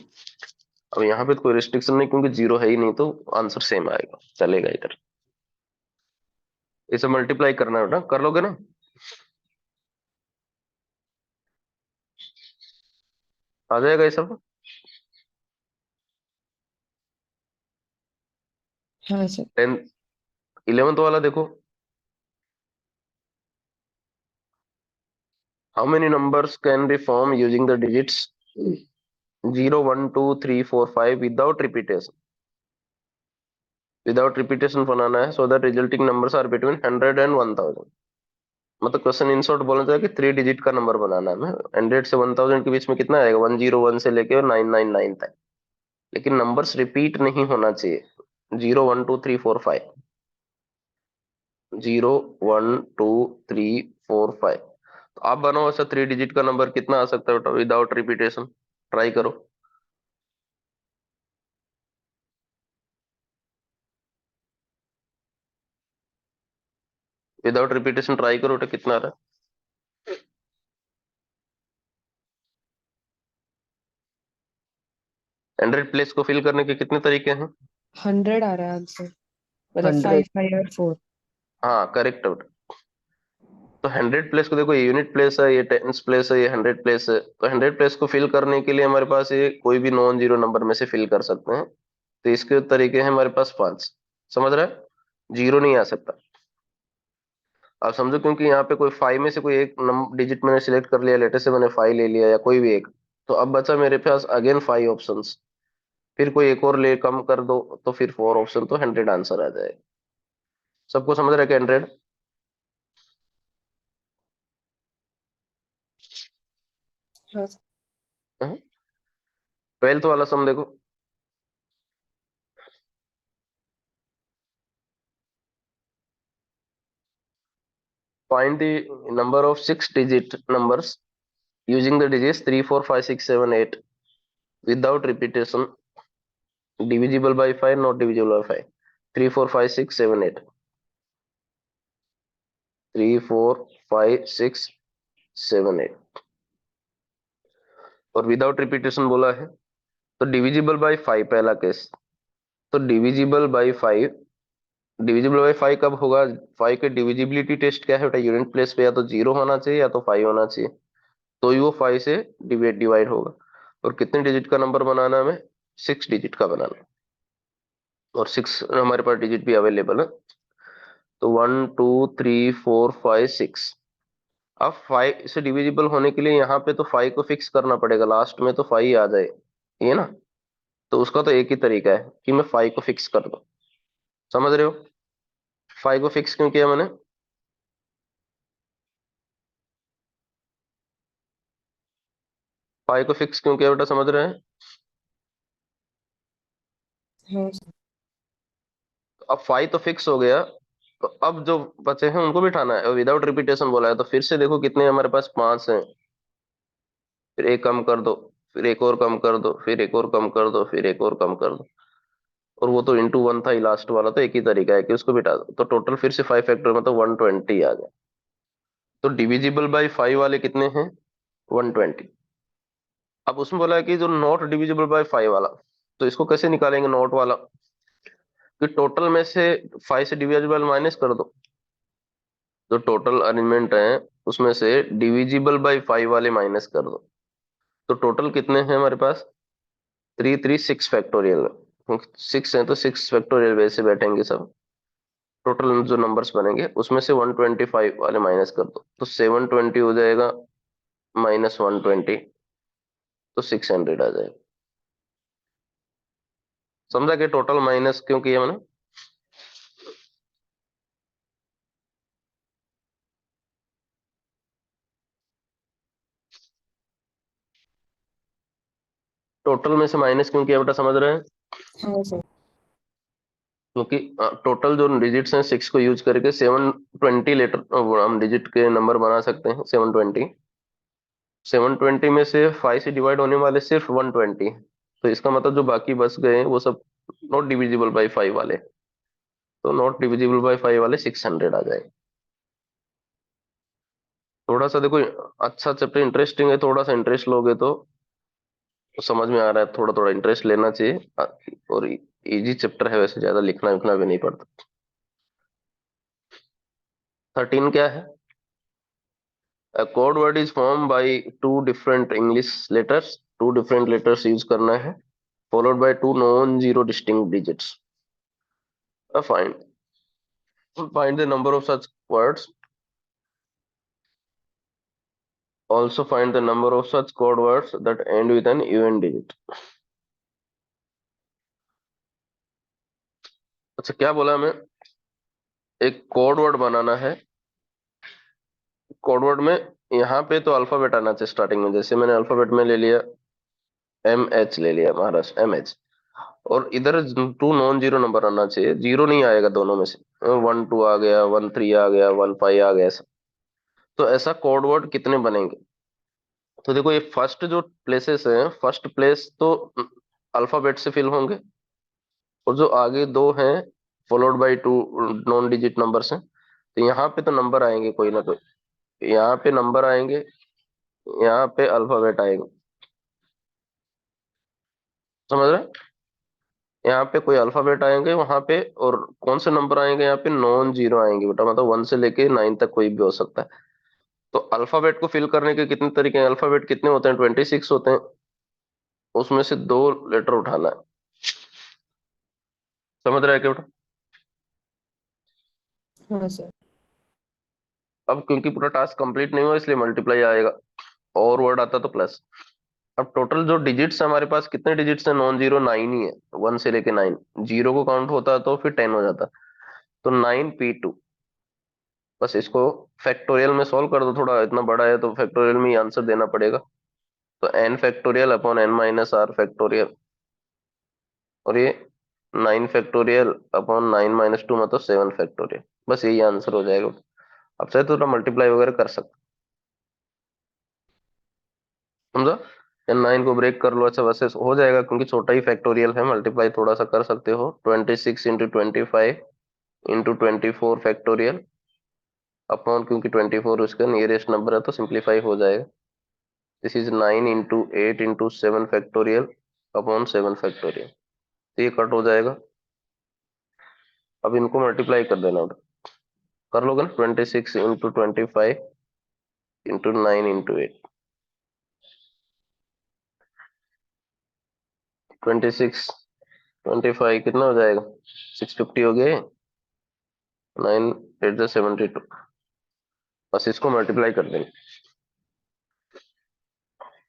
अब यहाँ पे तो कोई रिस्ट्रिक्शन नहीं, क्योंकि जीरो है ही नहीं, तो आंसर सेम आएगा, चलेगा इधर। इसे मल्टीप्लाई करना है बेटा, कर लोगे ना? आ जाएगा ये सब। हाँ सर। 11th वाला देखो, how many numbers can be form using the digits 0 1 2 3 4 5 without repetition. Without repetition बनाना है, so that resulting numbers are between 100 and 1000। मतलब क्वेश्चन इन शॉर्ट बोलना चाहिए कि 3 डिजिट का नंबर बनाना है हमें, 100 से 1000 के बीच में कितना आएगा, 101 से लेके 999 तक। लेकिन नंबर्स रिपीट नहीं होना चाहिए, 0 1 2 3 4 5, 0 1 2 3 4 5। तो आप बनाओ ऐसा 3 डिजिट का नंबर, कितना आ सकता है बेटा विदाउट रिपीटेशन, ट्राई करो। विदाउट रिपीटेशन ट्राई करो बेटा, कितना आ रहा है? 100 प्लेस को फिल करने के कितने तरीके हैं? 100 आ रहा है आंसर, मतलब 100। 5 5 और 4। हाँ करेक्ट। तो 100 प्लेस को देखो, ये यूनिट प्लेस है, ये टेंस प्लेस है, ये 100 प्लेस है। तो 100 प्लेस को फिल करने के लिए हमारे पास ये कोई भी नॉन जीरो नंबर में से फिल कर सकते हैं। तो इसके तरीके हैं हमारे पास 5। समझ रहे हैं? जीरो नहीं आ सकता। आप समझो, क्योंकि यहाँ पे कोई 5 में से कोई एक डिजिट मैंने सिलेक्ट कर लिया, लेटर से मैंने 5 ले लिया या कोई भी एक, तो अब बचा मेरे पास अगेन 5 ऑप्शंस। फिर कोई एक और ले कम कर दो, तो फिर 4 ऑप्शन, तो 100 आंसर आ जाएगा। सबको समझ रहे हैं? 100। हाँ। 12th वाला सम देखो। Find the number of 6-digit numbers using the digits 3, 4, 5, 6, 7, 8 without repetition, divisible by 5, not divisible by 5. 3, 4, 5, 6, 7, 8. 3, 4, 5, 6, 7, 8 और विदाउट रिपीटेशन बोला है। तो डिविजिबल बाय 5 पहला केस। तो डिविजिबल बाय 5, डिविजिबल बाय 5 कब होगा? 5 के डिविजिबिलिटी टेस्ट क्या है बेटा? यूनिट प्लेस पे या तो 0 होना चाहिए या तो 5 होना चाहिए, तो ही वो 5 से डिवाइड होगा। और कितने डिजिट का नंबर बनाना है हमें? 6 डिजिट का बनाना है। और 6 हमारे पास डिजिट भी अवेलेबल है। तो 1 2 3 4 5 6। अब 5 से डिविजिबल होने के लिए यहाँ पे तो 5 को फिक्स करना पड़ेगा, लास्ट में तो 5 आ जाए, ये ना। तो उसका तो एक ही तरीका है कि मैं 5 को फिक्स कर दूं। समझ रहे हो? 5 को फिक्स क्यों किया मैंने? 5 को फिक्स क्यों किया बेटा, समझ रहे हैं? हाँ। अब 5 तो फिक्स हो गया, तो अब जो बचे हैं उनको बिठाना है। विदाउट रिपीटेशन बोला है, तो फिर से देखो कितने हमारे पास 5 हैं। फिर एक कम कर दो, फिर एक और कम कर दो, फिर एक और कम कर दो, फिर एक और कम कर दो। और वो तो इंटू 1 था ही लास्ट वाला, तो एक ही तरीका है कि उसको बिठा दो। तो टोटल फिर से 5 फैक्टर मतलब 120 आ गया। तो डिविजिबल बाय 5 वाले कितने हैं? 120। अब उसमें बोला है कि जो नॉट डिविजिबल बाय 5 वाला, तो इसको कैसे निकालेंगे नॉट वाला? कि टोटल में से 5 से डिविजिबल माइनस कर दो। जो टोटल अरेंजमेंट है उसमें से डिविजिबल बाय 5 वाले माइनस कर दो। तो टोटल कितने हैं हमारे पास? 3 3 6 फैक्टोरियल। 6 है तो 6 फैक्टोरियल वैसे बैठेंगे सब। टोटल जो नंबर्स बनेंगे उसमें से 125 वाले माइनस कर दो, तो 720 हो जाएगा, माइनस 120, तो 600 आ जाएगा। समझा कि टोटल माइनस क्यों किया मैंने? टोटल में से माइनस क्यों किया बेटा, समझ रहे हैं? हाँ सर। क्योंकि टोटल जो डिजिट्स हैं 6 को यूज करके 720 लेटर हम डिजिट के नंबर बना सकते हैं। 720, 720 में से 5 से डिवाइड होने वाले सिर्फ 120। तो इसका मतलब जो बाकी बच गए हैं वो सब नॉट डिविजिबल बाई 5 वाले। तो नॉट डिविजिबल बाई 5 वाले 600 आ जाए। थोड़ा सा देखो, अच्छा चैप्टर इंटरेस्टिंग है, थोड़ा सा इंटरेस्ट लोगे तो समझ में आ रहा है। थोड़ा थोड़ा इंटरेस्ट लेना चाहिए। और इजी चैप्टर है, वैसे ज्यादा लिखना विखना भी नहीं पड़ता। 13 क्या है? A code word is formed by two different English letters. Two different letters use करना है, followed by two non-zero distinct digits. Find the number of such words. Also find the number of such code words that end with an even digit. अच्छा, क्या बोला हमें? एक code word बनाना है। Code word में यहाँ पे तो अल्फाबेट आना चाहिए स्टार्टिंग में। जैसे मैंने अल्फाबेट में ले लिया, MH ले लिया, महाराष्ट्र MH। और इधर टू नॉन जीरो नंबर आना चाहिए, जीरो नहीं आएगा दोनों में से। 1 2 आ गया, 1 3 आ गया, 1 5 आ गया, ऐसा। तो ऐसा कोड वर्ड कितने बनेंगे? तो देखो, ये फर्स्ट जो प्लेसेस हैं, फर्स्ट प्लेस तो अल्फाबेट से फिल होंगे, और जो आगे दो हैं followed by two non digit numbers हैं। तो यहाँ पे तो नंबर आएंगे कोई ना कोई, यहाँ पे नंबर आएंगे, यहाँ पे अल्फाबेट आएंगे। समझ रहे हैं? यहाँ पे कोई अल्फाबेट आएंगे वहां पे, और कौन से नंबर आएंगे यहाँ पे, नॉन जीरो आएंगे बेटा, मतलब 1 से लेके 9 तक कोई भी हो सकता है। तो अल्फाबेट को फिल करने के कितने तरीके हैं, अल्फाबेट कितने होते हैं, 26 होते हैं, उसमें से 2 लेटर उठाना है। समझ रहा है क्या बेटा? हाँ सर। अब क्योंकि पूरा टास्क कंप्लीट नहीं हुआ इसलिए मल्टीप्लाई आएगा, और वर्ड आता तो प्लस। अब टोटल जो डिजिट्स है हमारे पास, कितने डिजिट्स है, नॉन जीरो 9 ही है, 1 से लेके 9। जीरो को काउंट होता है तो फिर 10 हो जाता। तो 9p2। बस इसको फैक्टोरियल में सॉल्व कर दो, थोड़ा इतना बड़ा है तो फैक्टोरियल में ही आंसर देना पड़ेगा। तो n factorial upon n minus R factorial, और ये 9 फैक्टोरियल अपॉन 9 - 2 मतलब 7 फैक्टोरियल। बस यही आंसर हो जाएगा। अब चाहे तो थोड़ा मल्टीप्लाई वगैरह कर सकते, समझा? या 9 को ब्रेक कर लो, अच्छा वैसे हो जाएगा क्योंकि छोटा ही फैक्टोरियल है, मल्टीप्लाई थोड़ा सा कर सकते हो। 26 × 25 × 24 फैक्टोरियल अपॉन, क्योंकि 24 उसका नियरेस्ट नंबर है तो सिंप्लीफाई हो जाएगा। This is 9 × 8 × 7 factorial upon 7 factorial. तो ये कट हो जाएगा। अब इनको मल्टीप्लाई कर देना, कर लोगे ना, 26 × 25 × 9 × 8। 26 25 कितना हो जाएगा, 650 हो गए। 9 8 × 72। बस इसको मल्टीप्लाई कर देंगे,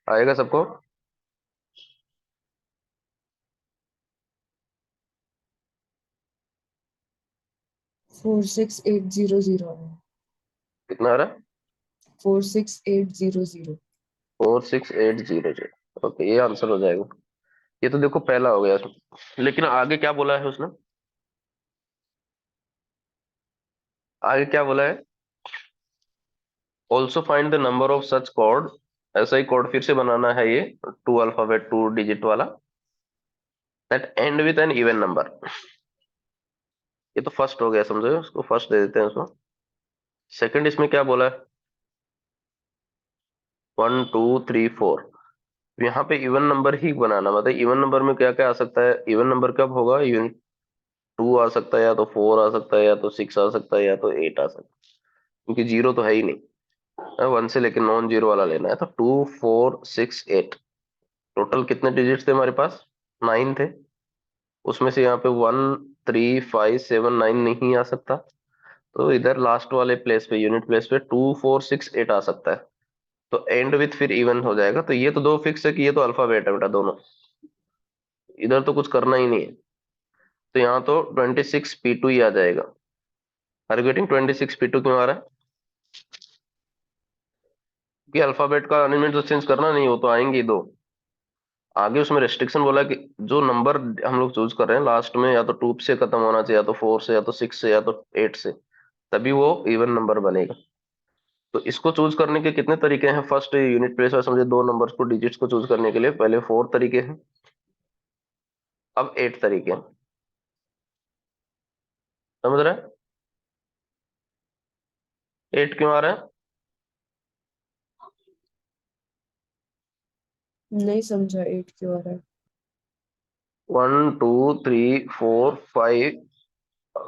आएगा सबको। 46800 है। कितना आ रहा है, 46800। 46800। ओके, ये आंसर हो जाएगा। ये तो देखो पहला हो गया उसमें, लेकिन आगे क्या बोला है उसने, आगे क्या बोला है, also find the number of such code. ऐसा ही कोड फिर से बनाना है, ये 2 अल्फाबेट 2 डिजिट वाला, that end with an even number. ये तो फर्स्ट हो गया, समझो, उसको फर्स्ट दे देते हैं उसको। सेकंड इसमें क्या बोला है, 1 2 3 4। यहाँ पे इवन नंबर ही बनाना, मतलब इवन नंबर में क्या क्या आ सकता है, इवन नंबर कब होगा, यूनिट 2 आ सकता है, या तो 4 आ सकता है, या तो 6 आ सकता है, या तो 8 आ सकता है, क्योंकि जीरो तो है ही नहीं। 1 से लेकर नॉन जीरो वाला लेना है, तो 2 4 6 8। टोटल कितने डिजिट्स थे हमारे पास, 9 थे। उसमें से यहाँ पे 1 3 5 7 9 नहीं आ सकता, तो इधर लास्ट वाले प्लेस पे, यूनिट प्लेस पे 2 4 6 8 आ सकता है। तो एंड विथ फिर इवन हो जाएगा। तो ये तो दो फिक्स है कि ये तो अल्फाबेट है बेटा दोनों, इधर तो कुछ करना ही नहीं है। तो यहाँ तो 26p2 ही आ जाएगा। आर यू गेटिंग, 26p2 क्यों आ रहा है, कि अल्फाबेट का अरेंजमेंट तो चेंज करना नहीं, वो तो आएंगे ही दो। आगे उसमें रेस्ट्रिक्शन बोला कि जो नंबर हम लोग चूज कर रहे हैं लास्ट में, या तो 2 से खत्म होना चाहिए, या तो 4 से, या तो 6 से, या तो 8 से, तभी वो इवन नंबर बनेगा। तो इसको चूज करने के कितने तरीके हैं, फर्स्ट यूनिट प्लेस में समझे, दो नंबर्स को, डिजिट्स को चूज करने के लिए पहले 4 तरीके हैं, अब 8 तरीके हैं। समझ रहे हैं, 8 क्यों आ रहा है, नहीं समझा 8 क्यों आ रहा है। 1 2 3 4 5।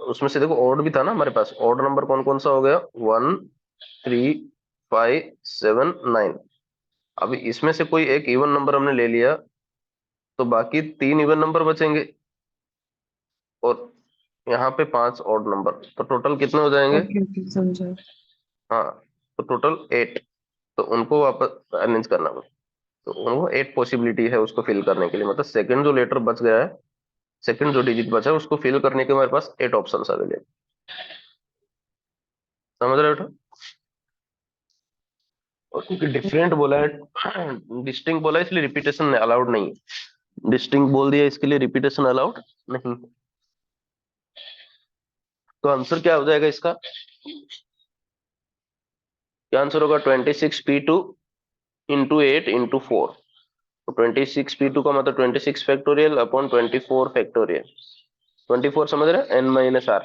उसमें से देखो ऑड भी था ना हमारे पास, ऑड नंबर कौन कौन सा हो गया, 1 3 5 7 9। अभी इसमें से कोई एक इवन नंबर हमने ले लिया, तो बाकी 3 इवन नंबर बचेंगे, और यहाँ पे 5 ऑड नंबर, तो टोटल कितने हो जाएंगे, ओके ओके समझा। हाँ, तो टोटल 8। तो उनको वापस अरेंज करना होगा। तो उनको 8 पॉसिबिलिटी है उसको फिल करने के लिए, मतलब सेकंड जो लेटर बच गया है, सेकंड जो डिजिट बचा है, उसको फिल करने के हमारे पास 8 ऑप्शन अवेलेबल। समझ रहे हो बेटा? और क्योंकि डिफरेंट बोला है, डिस्टिंक्ट बोला है, इसलिए रिपीटेशन अलाउड नहीं है। डिस्टिंक्ट बोल दिया, इसके लिए रिपीटेशन अलाउड नहीं। तो आंसर क्या हो जाएगा इसका, क्या आंसर होगा, 26p2 इंटू 8 इंटू 4। तो 26p2 का मतलब 26 फैक्टोरियल अपॉन 24 फैक्टोरियल। 24 समझ रहे हैं, n - r,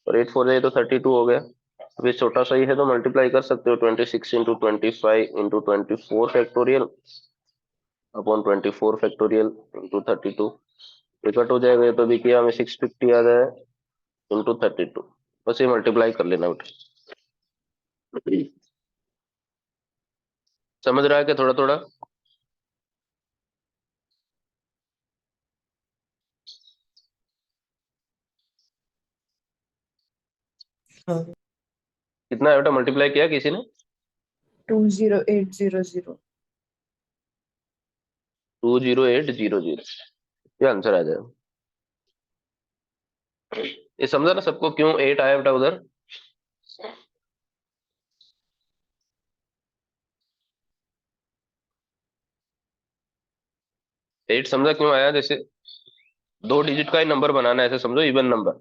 और 8 4 जाए तो 32 हो गया। अब ये छोटा सा ही है तो मल्टीप्लाई कर सकते हो, 26 × 25 × 24 factorial upon 24 factorial into 32, cut हो जाएगा। ये तो भी किया हमें 650 आ जाए इंटू 32, बस ये मल्टीप्लाई कर लेना बेटा। समझ रहा है कि थोड़ा थोड़ा? हाँ। कितना है बेटा मल्टीप्लाई किया किसी ने? 20800। 20800, ये आंसर आ जाएगा। ये समझा ना सबको क्यों 8 आया बेटा उधर? एट समझा क्यों आया? जैसे दो डिजिट का ही नंबर बनाना है, ऐसे समझो इवन नंबर।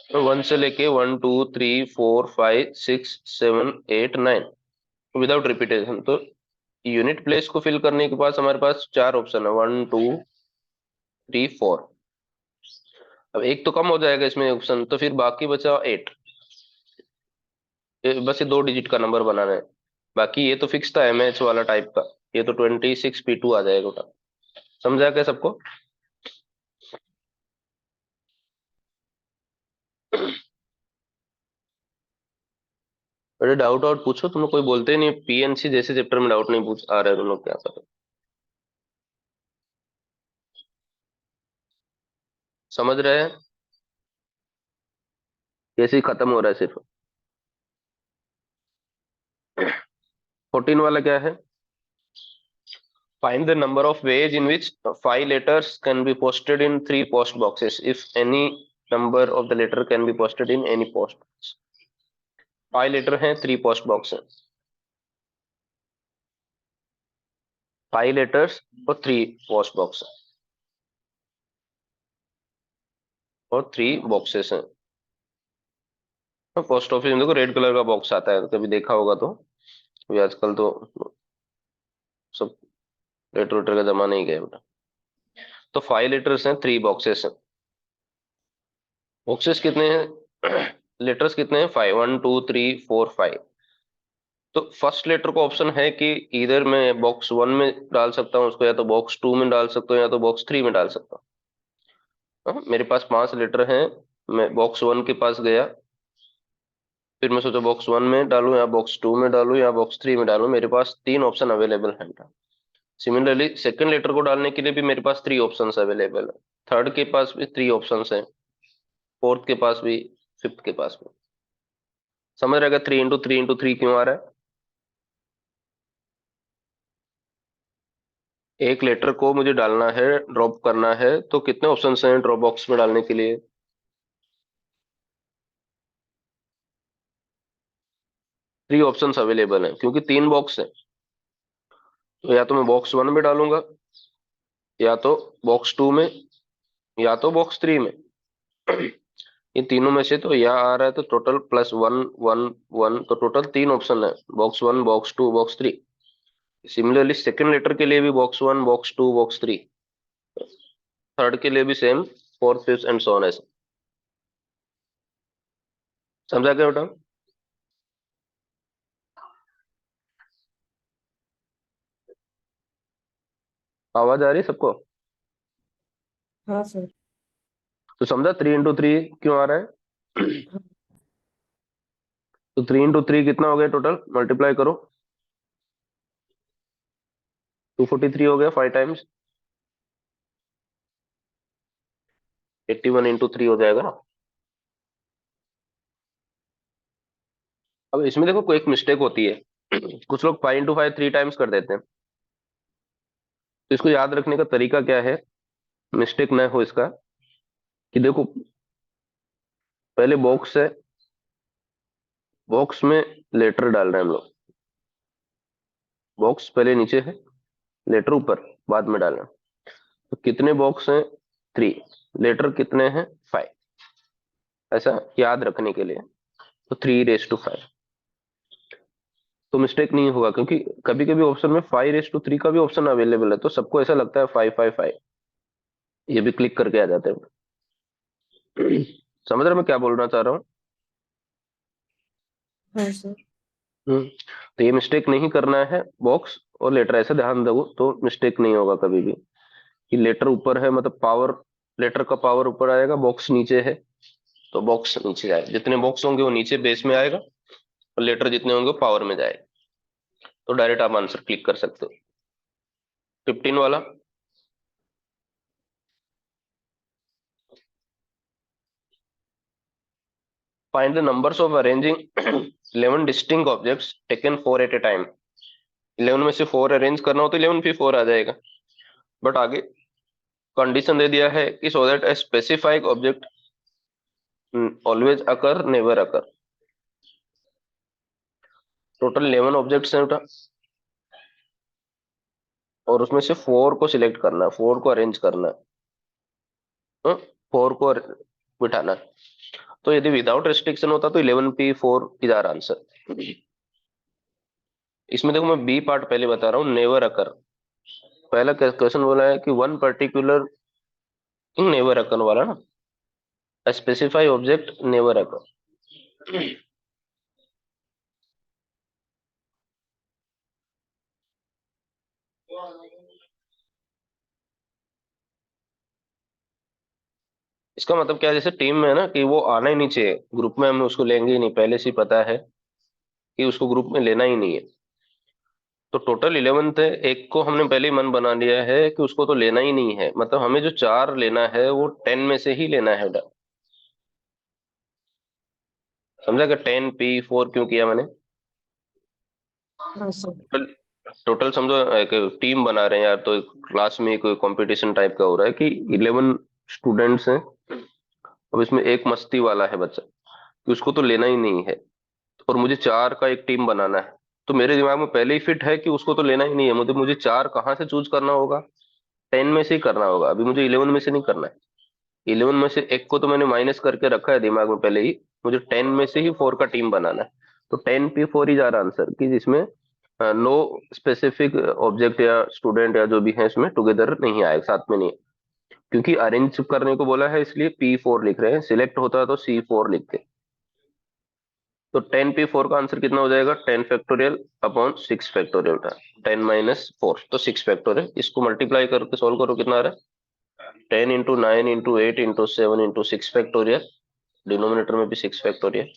तो 1 से लेके 1 2 3 4 5 6 7 8 9 विदाउट रिपीटेशन। तो यूनिट प्लेस को फिल करने के पास हमारे पास चार ऑप्शन है, 1 2 3 4। अब एक तो कम हो जाएगा इसमें ऑप्शन, तो फिर बाकी बचा 8। बस ये दो डिजिट का नंबर बनाना है। बाकी ये तो फिक्स था एमएच वाला टाइप का, ये तो 26 P2 आ जाएगा बेटा। समझा क्या सबको? अरे डाउट आउट पूछो, तुम लोग कोई बोलते ही नहीं, पीएनसी जैसे चैप्टर में डाउट नहीं पूछ आ रहा है तुम लोग, क्या करो? समझ रहे हैं? कैसे ही खत्म हो रहा है सिर्फ। 14 वाला क्या है? Find the number of ways in which 5 letters can be posted in 3 post boxes if any number of the letter can be posted in any post. 5 letter हैं, 3 post box है। 5 letters और 3 post box और 3 boxes हैं। तो post office में देखो red colour का box आता है, कभी देखा होगा तो। अभी आजकल तो सब लेटर वेटर का जमाना ही गया बेटा। तो 5 letters हैं, 3 boxes हैं। बॉक्सेस कितने हैं? लेटर्स कितने हैं? 5, 1 2 3 4 5। तो फर्स्ट लेटर को ऑप्शन है कि इधर मैं बॉक्स 1 में डाल सकता हूँ उसको, या तो बॉक्स 2 में डाल सकता हूँ, या तो बॉक्स 3 में डाल सकता हूँ। मेरे पास 5 लेटर हैं। मैं बॉक्स 1 के पास गया, फिर मैं सोचा बॉक्स 1 में डालूं या बॉक्स 2 में डालूं या बॉक्स 3 में डालूं। मेरे पास 3 ऑप्शन अवेलेबल हैं। सिमिलरली सेकंड लेटर को डालने के लिए भी मेरे पास 3 ऑप्शंस अवेलेबल है। थर्ड के पास भी 3 ऑप्शंस हैं, फोर्थ के पास भी, फिफ्थ के पास भी। समझ रहेगा 3 इंटू 3 क्यों आ रहा है? एक लेटर को मुझे डालना है, ड्रॉप करना है, तो कितने ऑप्शंस हैं ड्रॉप बॉक्स में डालने के लिए? 3 ऑप्शंस अवेलेबल हैं, क्योंकि 3 बॉक्स है। तो या तो मैं बॉक्स 1 में डालूंगा, या तो बॉक्स 2 में, या तो बॉक्स 3 में। इन तीनों में से तो या आ रहा है, तो टोटल +1 1 1, तो टोटल 3 ऑप्शन है, box 1 box 2 box 3। Similarly second letter के लिए भी बॉक्स 1 बॉक्स 2 बॉक्स 3। थर्ड के लिए भी same, fourth fifth and so on ऐसे। समझा क्या बेटा? आवाज आ रही है सबको? हाँ सर। तो समझा 3 इंटू 3 क्यों आ रहा है? हाँ। तो 3 इंटू 3 कितना हो गया टोटल? मल्टीप्लाई करो। 243 हो गया 5 टाइम्स। 81 इंटू 3 हो जाएगा ना। अब इसमें देखो कोई एक मिस्टेक होती है। कुछ लोग 5 इंटू 5 3 टाइम्स कर देते हैं। तो इसको याद रखने का तरीका क्या है, मिस्टेक ना हो इसका, कि देखो पहले बॉक्स है, बॉक्स में लेटर डाल रहे हैं हम लोग। बॉक्स पहले नीचे है, लेटर ऊपर बाद में डालना। तो कितने बॉक्स हैं? 3। लेटर कितने हैं? 5। ऐसा याद रखने के लिए। तो 3 रेस टू 5, तो मिस्टेक नहीं होगा, क्योंकि कभी कभी ऑप्शन में 5 रेस टू 3 का भी ऑप्शन अवेलेबल है, तो सबको ऐसा लगता है 5 5 5, ये भी क्लिक करके आ जाते हैं। समझ रहे मैं क्या बोलना चाह रहा हूँ? हाँ सर। हम्म, तो ये मिस्टेक नहीं करना है, बॉक्स और लेटर ऐसे ध्यान दो तो मिस्टेक नहीं होगा कभी भी कि लेटर ऊपर है मतलब पावर, लेटर का पावर ऊपर आएगा, बॉक्स नीचे है तो बॉक्स नीचे जाएगा, जितने बॉक्स होंगे वो नीचे बेस में आएगा और लेटर जितने होंगे वो पावर में जाएगा। तो डायरेक्ट आप आंसर क्लिक कर सकते हो। 15 वाला, find the numbers of arranging 11 distinct objects taken 4 at a time. 11 में से 4 अरेंज करना हो तो 11 पे 4 आ जाएगा। बट आगे कंडीशन दे दिया है कि so that a specified object always occur never occur. Total 11 objects हैं बेटा, और उसमें से 4 को सिलेक्ट करना है, 4 को अरेंज करना है, 4 को बिठाना है। तो यदि विदाउट रेस्ट्रिक्शन होता तो 11p4 इज आवर आंसर। इसमें देखो मैं बी पार्ट पहले बता रहा हूँ, नेवर अकर। पहला क्वेश्चन बोला है कि वन पर्टिकुलर थिंग नेवर अकर वाला ना, स्पेसिफाई ऑब्जेक्ट नेवर अकर। इसका मतलब क्या है, जैसे टीम में है ना कि वो आना ही नहीं चाहिए, ग्रुप में हम उसको लेंगे ही नहीं, पहले से ही पता है कि उसको ग्रुप में लेना ही नहीं है। तो टोटल 11 थे, एक को हमने पहले ही मन बना लिया है कि उसको तो लेना ही नहीं है, मतलब हमें जो 4 लेना है वो 10 में से ही लेना है बेटा। समझा कि 10p4 क्यों किया मैंने? हाँ सर। टोटल, टोटल समझो एक टीम बना रहे हैं यार, तो क्लास में कोई कंपटीशन टाइप का हो रहा है कि 11 स्टूडेंट्स हैं। अब इसमें एक मस्ती वाला है बच्चा कि उसको तो लेना ही नहीं है, और मुझे 4 का एक टीम बनाना है। तो मेरे दिमाग में पहले ही फिट है कि उसको तो लेना ही नहीं है, मुझे मुझे 4 कहाँ से चूज करना होगा? 10 में से ही करना होगा, अभी मुझे 11 में से नहीं करना है। 11 में से एक को तो मैंने माइनस करके रखा है दिमाग में पहले ही, मुझे 10 में से ही 4 का टीम बनाना है। तो 10p4 इज आर आंसर, कि जिसमें नो स्पेसिफिक ऑब्जेक्ट या स्टूडेंट या जो भी है इसमें टुगेदर नहीं आएगा, साथ में नहीं है। क्योंकि अरेंज करने को बोला है इसलिए p4 लिख रहे हैं, सिलेक्ट होता तो c4 लिखते। तो 10p4 का आंसर कितना हो जाएगा? 10 फैक्टोरियल अपॉन 6 फैक्टोरियल था, 10 - 4 तो 6 फैक्टोरियल। इसको मल्टीप्लाई करके सोल्व करो, कितना आ रहा है? 10 × 9 × 8 × 7 × 6 फैक्टोरियल, डिनोमिनेटर में भी 6 फैक्टोरियल,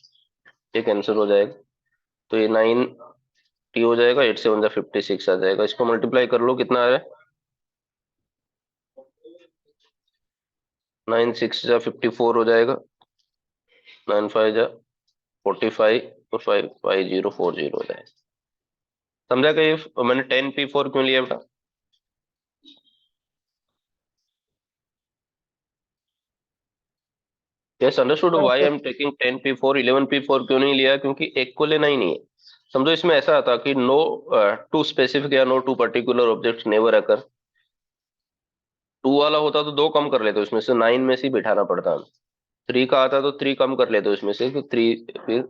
ये कैंसिल हो जाएगा। तो ये 9t हो जाएगा, 8 × 7 = 56 आ जाएगा। इसको मल्टीप्लाई कर लो, कितना आ रहा है? 9 × 6 = 54 हो जाएगा, 9 × 5 = 45 और 5 × 5 = 40 हो जाएगा। समझा कि मैंने 10p4 क्यों लिया बेटा? यस अंडरस्टूड हाँ why I sir. Am taking 10p4, 11p4 क्यों नहीं लिया? क्योंकि एक को लेना ही नहीं है। समझो इसमें ऐसा था कि नो टू स्पेसिफिक या no two particular object never occur. 2 वाला होता तो 2 कम कर लेते, उसमें से 9 में से ही बिठाना पड़ता। 3 का आता तो 3 कम कर लेते उसमें से, तो 3 फिर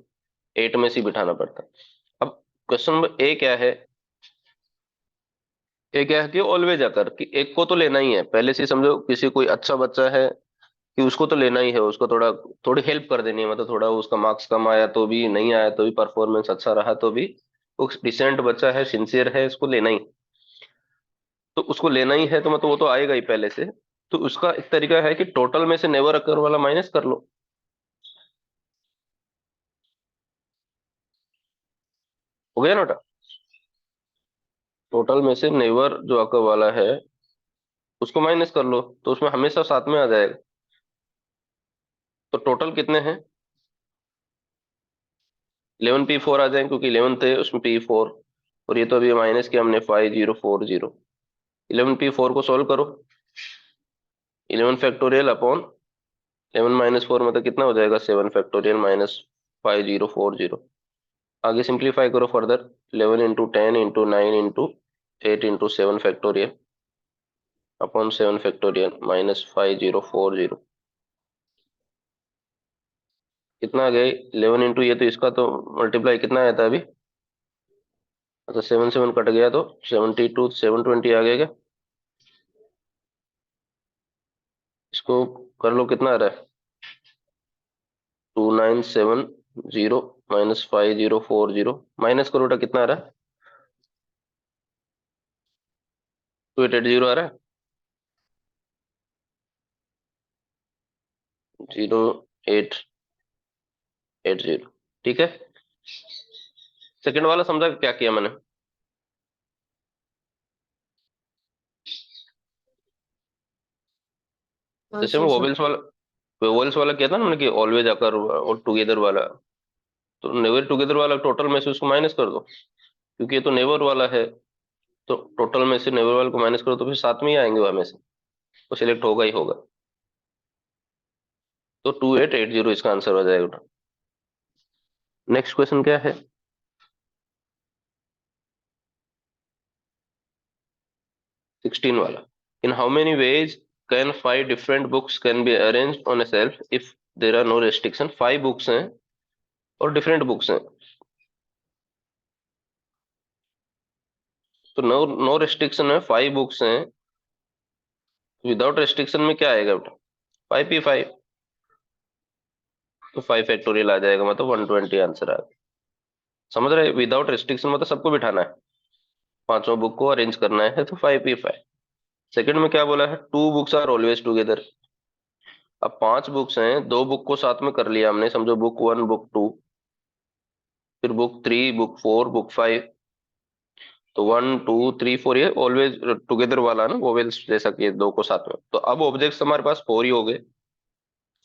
8 में से ही बिठाना पड़ता। अब क्वेश्चन नंबर ए क्या है? ए क्या है कि ऑलवेज अकर, कि एक को तो लेना ही है पहले से ही। समझो किसी कोई अच्छा बच्चा है कि उसको तो लेना ही है, उसको थोड़ा थोड़ी हेल्प कर देनी है, मतलब थोड़ा उसका मार्क्स कम आया तो भी, नहीं आया तो भी, परफॉर्मेंस अच्छा रहा तो भी, वो डिसेंट बच्चा है, सिंसियर है, इसको लेना ही। तो उसको लेना ही है तो मतलब वो तो आएगा ही पहले से। तो उसका एक तरीका है कि टोटल में से नेवर अकर वाला माइनस कर लो। हो गया ना बेटा? टोटल में से नेवर जो अकर वाला है उसको माइनस कर लो, तो उसमें हमेशा साथ में आ जाएगा। तो टोटल कितने हैं? 11p4 आ जाएंगे, क्योंकि 11 थे उसमें p4, और ये तो अभी माइनस किया हमने 5040। 11p4 को सॉल्व करो, 11 फैक्टोरियल अपॉन 11 - 4 मतलब कितना हो जाएगा? 7 फैक्टोरियल -5040। आगे सिंप्लीफाई करो फर्दर, 11 × 10 × 9 × 8 × 7 अपॉन 7 फैक्टोरियल -5040। कितना आ गया? 11 ये तो इसका तो मल्टीप्लाई कितना आया था अभी? तो 7 7 कट गया तो 72 720 आ गया क्या? इसको कर लो, कितना आ रहा है? 2970 -5040 माइनस करो बेटा, कितना आ रहा है? 2880 आ रहा है, 0880, ठीक है। सेकंड वाला समझा क्या किया मैंने? हाँ जैसे मैं सर सर। वोवेल्स वाला किया था ना मैंने, कि ऑलवेज आकर और टुगेदर वाला, तो नेवर टुगेदर वाला टोटल में से उसको माइनस कर दो, क्योंकि ये तो नेवर वाला है। तो टोटल में से नेवर वाले को माइनस करो तो फिर साथ में ही आएंगे वहां में से, तो सिलेक्ट होगा ही होगा। तो 2880 इसका आंसर हो जाएगा। नेक्स्ट क्वेश्चन क्या है? 16 वाला। In how many ways can 5 different books can be arranged on a shelf if there are no restriction? 5 books हैं और डिफरेंट बुक्स हैं, तो नो नो रेस्ट्रिक्शन है, 5 बुक्स हैं। विदाउट रेस्ट्रिक्शन में क्या आएगा बेटा? 5p5, तो 5 फैक्टोरियल आ जाएगा, मतलब 120 आंसर आ गया। समझ रहे? विदाउट रेस्ट्रिक्शन मतलब सबको बिठाना है, पांचों बुक को अरेंज करना है, तो 5p5। सेकंड में क्या बोला है? 2 बुक्स आर ऑलवेज टुगेदर। अब 5 बुक्स हैं, 2 बुक को साथ में कर लिया हमने, समझो बुक 1 बुक 2, फिर बुक 3 बुक 4 बुक 5, तो 1 2 3 4 ये ऑलवेज टुगेदर वाला ना, वोवेल्स जैसा कि 2 को साथ में। तो अब ऑब्जेक्ट्स हमारे पास 4 ही हो गए।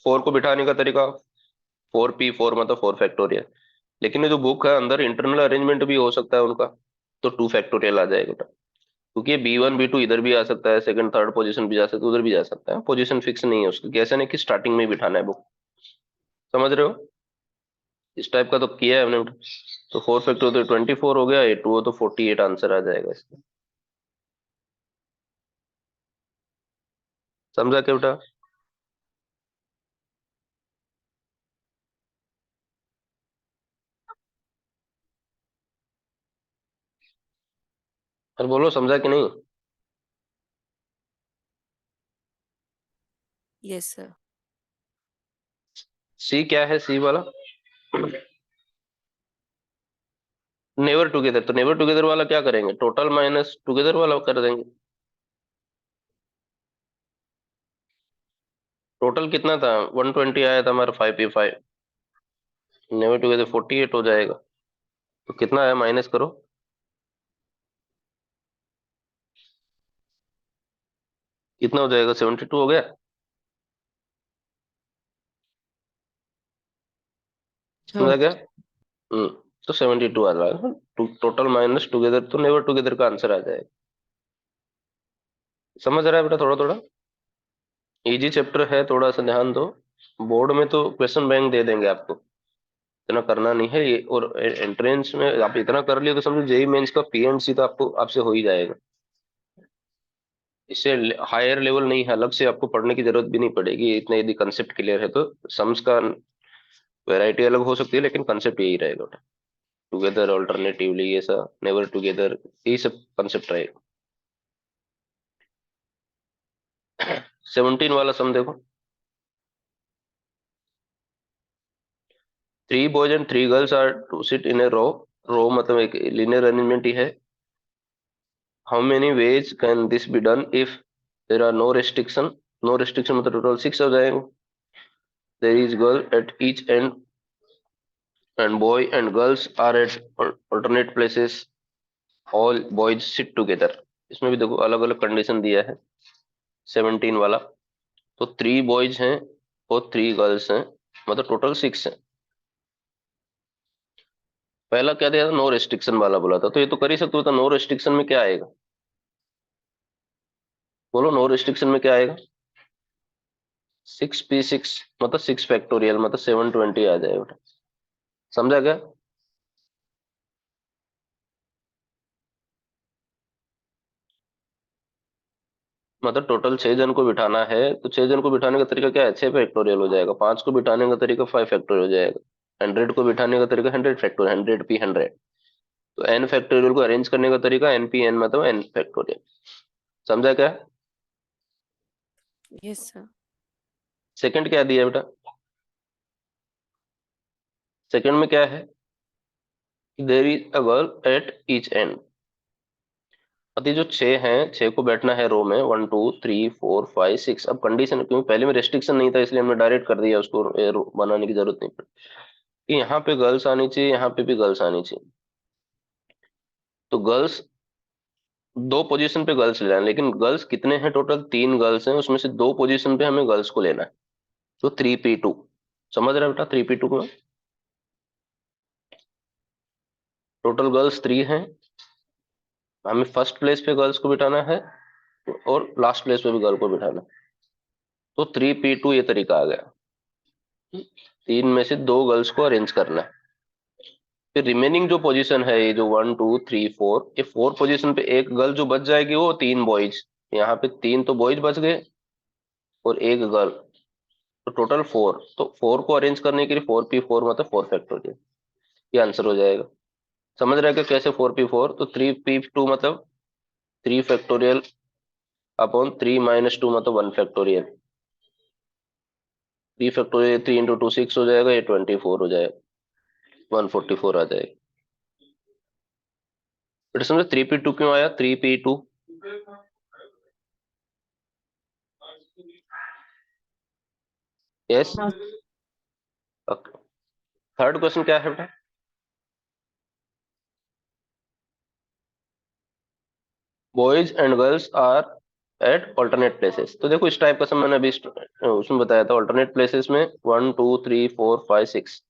4 को बिठाने का तरीका, 4p4 मतलब 4 फैक्टोरियल। लेकिन ये जो बुक है अंदर इंटरनल अरेंजमेंट भी हो सकता है उनका, तो 2 फैक्टोरियल आ जाएगा बेटा। क्योंकि ये B1 B2 इधर भी आ सकता है, सेकंड थर्ड पोजीशन भी जा सकता है, उधर भी जा सकता है, पोजीशन फिक्स नहीं है उसकी, कैसे नहीं कि स्टार्टिंग में ही बिठाना है बुक। समझ रहे हो? इस टाइप का तो किया है हमने। तो 4 फैक्टर तो 24 हो गया, 8 हो तो 48 आंसर आ जाएगा इसका। समझा क्या बेटा? अरे बोलो, समझा कि नहीं? Yes sir. सी क्या है, सी वाला? नेवर टुगेदर, तो नेवर टुगेदर वाला क्या करेंगे? टोटल माइनस टुगेदर वाला कर देंगे। टोटल कितना था? 120 आया था हमारा, 5p5। नेवर टुगेदर 48 हो जाएगा। तो कितना है, माइनस करो। कितना हो जाएगा? 72 हो गया। समझा हाँ। क्या? हम्म। तो 72 आ जाएगा। टोटल माइनस टुगेदर, तो नेवर टुगेदर का आंसर आ जाएगा। समझ रहा है बेटा? थोड़ा थोड़ा इजी चैप्टर है, थोड़ा सा ध्यान दो। बोर्ड में तो क्वेश्चन बैंक दे देंगे आपको, इतना करना नहीं है ये। और एंट्रेंस में आप इतना कर लिए तो समझो जेई मेंस का पीएनसी तो आपको आपसे हो ही जाएगा। इससे हायर लेवल नहीं है, अलग से आपको पढ़ने की जरूरत भी नहीं पड़ेगी, इतने यदि कंसेप्ट क्लियर है तो। सम्स का वैरायटी अलग हो सकती है, लेकिन कंसेप्ट यही रहेगा। टुगेदर, ऑल्टरनेटिवली, ये सब नेवर टुगेदर, यही सब कंसेप्ट रहेगा। 17 वाला सम देखो। 3 boys and 3 girls are to sit in a row. Row मतलब एक लीनियर अरेंजमेंट ही है। How many ways can this be done if there are no restriction? No restriction मतलब टोटल 6 हो जाएंगे। There is girl at each end and boy and girls are at alternate places, all boys sit together। इसमें भी देखो अलग अलग condition दिया है। 17 वाला, तो 3 बॉयज हैं और 3 गर्ल्स हैं, मतलब टोटल 6 हैं। पहला क्या दिया था? नो रेस्ट्रिक्शन वाला बोला था, तो ये तो कर ही सकते हो। तो नो रेस्ट्रिक्शन में क्या आएगा? बोलो, नो रेस्ट्रिक्शन में क्या आएगा? 6p6 मतलब 6 फैक्टोरियल मतलब 720 आ जाएगा। समझा क्या? मतलब टोटल 6 जन को बिठाना है, तो 6 जन को बिठाने का तरीका क्या है? 6 फैक्टोरियल हो जाएगा। 5 को बिठाने का तरीका 5 फैक्टोरियल हो जाएगा। 100 को बिठाने का तरीका 100 फैक्टोरियल, 100p100। तो n फैक्टोरियल को अरेंज करने का तरीका npn मतलब n फैक्टोरियल। समझा क्या? Yes sir. सेकंड क्या दिया बेटा? सेकंड में क्या है? There is a girl at each end. अति जो 6 हैं, 6 को बैठना है रो में, 1 2 3 4 5 6। अब कंडीशन, क्योंकि पहले में रेस्ट्रिक्शन नहीं था इसलिए हमने डायरेक्ट कर दिया उसको, रो बनाने की जरूरत नहीं पड़ी कि यहाँ पे गर्ल्स आनी चाहिए, यहाँ पे भी गर्ल्स आनी चाहिए। तो गर्ल्स, दो पोजीशन पे गर्ल्स लेना है, लेकिन गर्ल्स कितने हैं टोटल? 3 गर्ल्स हैं, उसमें से दो पोजीशन पे हमें गर्ल्स को लेना है। तो 3p2, समझ रहे हो बेटा? 3p2 में टोटल गर्ल्स 3 हैं, हमें फर्स्ट प्लेस पे गर्ल्स को बिठाना है और लास्ट प्लेस पे भी गर्ल को बिठाना है। तो 3p2 ये तरीका आ गया। 3 में से दो गर्ल्स को अरेंज करना है। फिर रिमेनिंग जो पोजीशन है, ये जो 1 2 3 4, ये 4 पोजीशन पे एक गर्ल जो बच जाएगी वो 3 बॉयज। यहाँ पे 3 तो बॉयज बच गए और एक गर्ल, तो टोटल 4। तो 4 को अरेंज करने के लिए 4p4 मतलब 4 फैक्टोरियल, ये आंसर हो जाएगा। समझ रहे हैं कि कैसे 4p4? तो 3p2 मतलब 3 फैक्टोरियल अपॉन 3 - 2 मतलब 1 फैक्टोरियल। 3 फैक्टोरियल 3 × 2 6 हो जाएगा, ये 24 हो जाएगा, 144 आ जाएगा। फिर समझो 3p2 क्यों आया? 3p2, yes. हाँ थर्ड क्वेश्चन क्या है बेटा? Boys and girls are at alternate places. तो देखो इस टाइप का सब मैंने अभी उसमें बताया था, ऑल्टरनेट प्लेसेस में 1 2 3 4 5 6।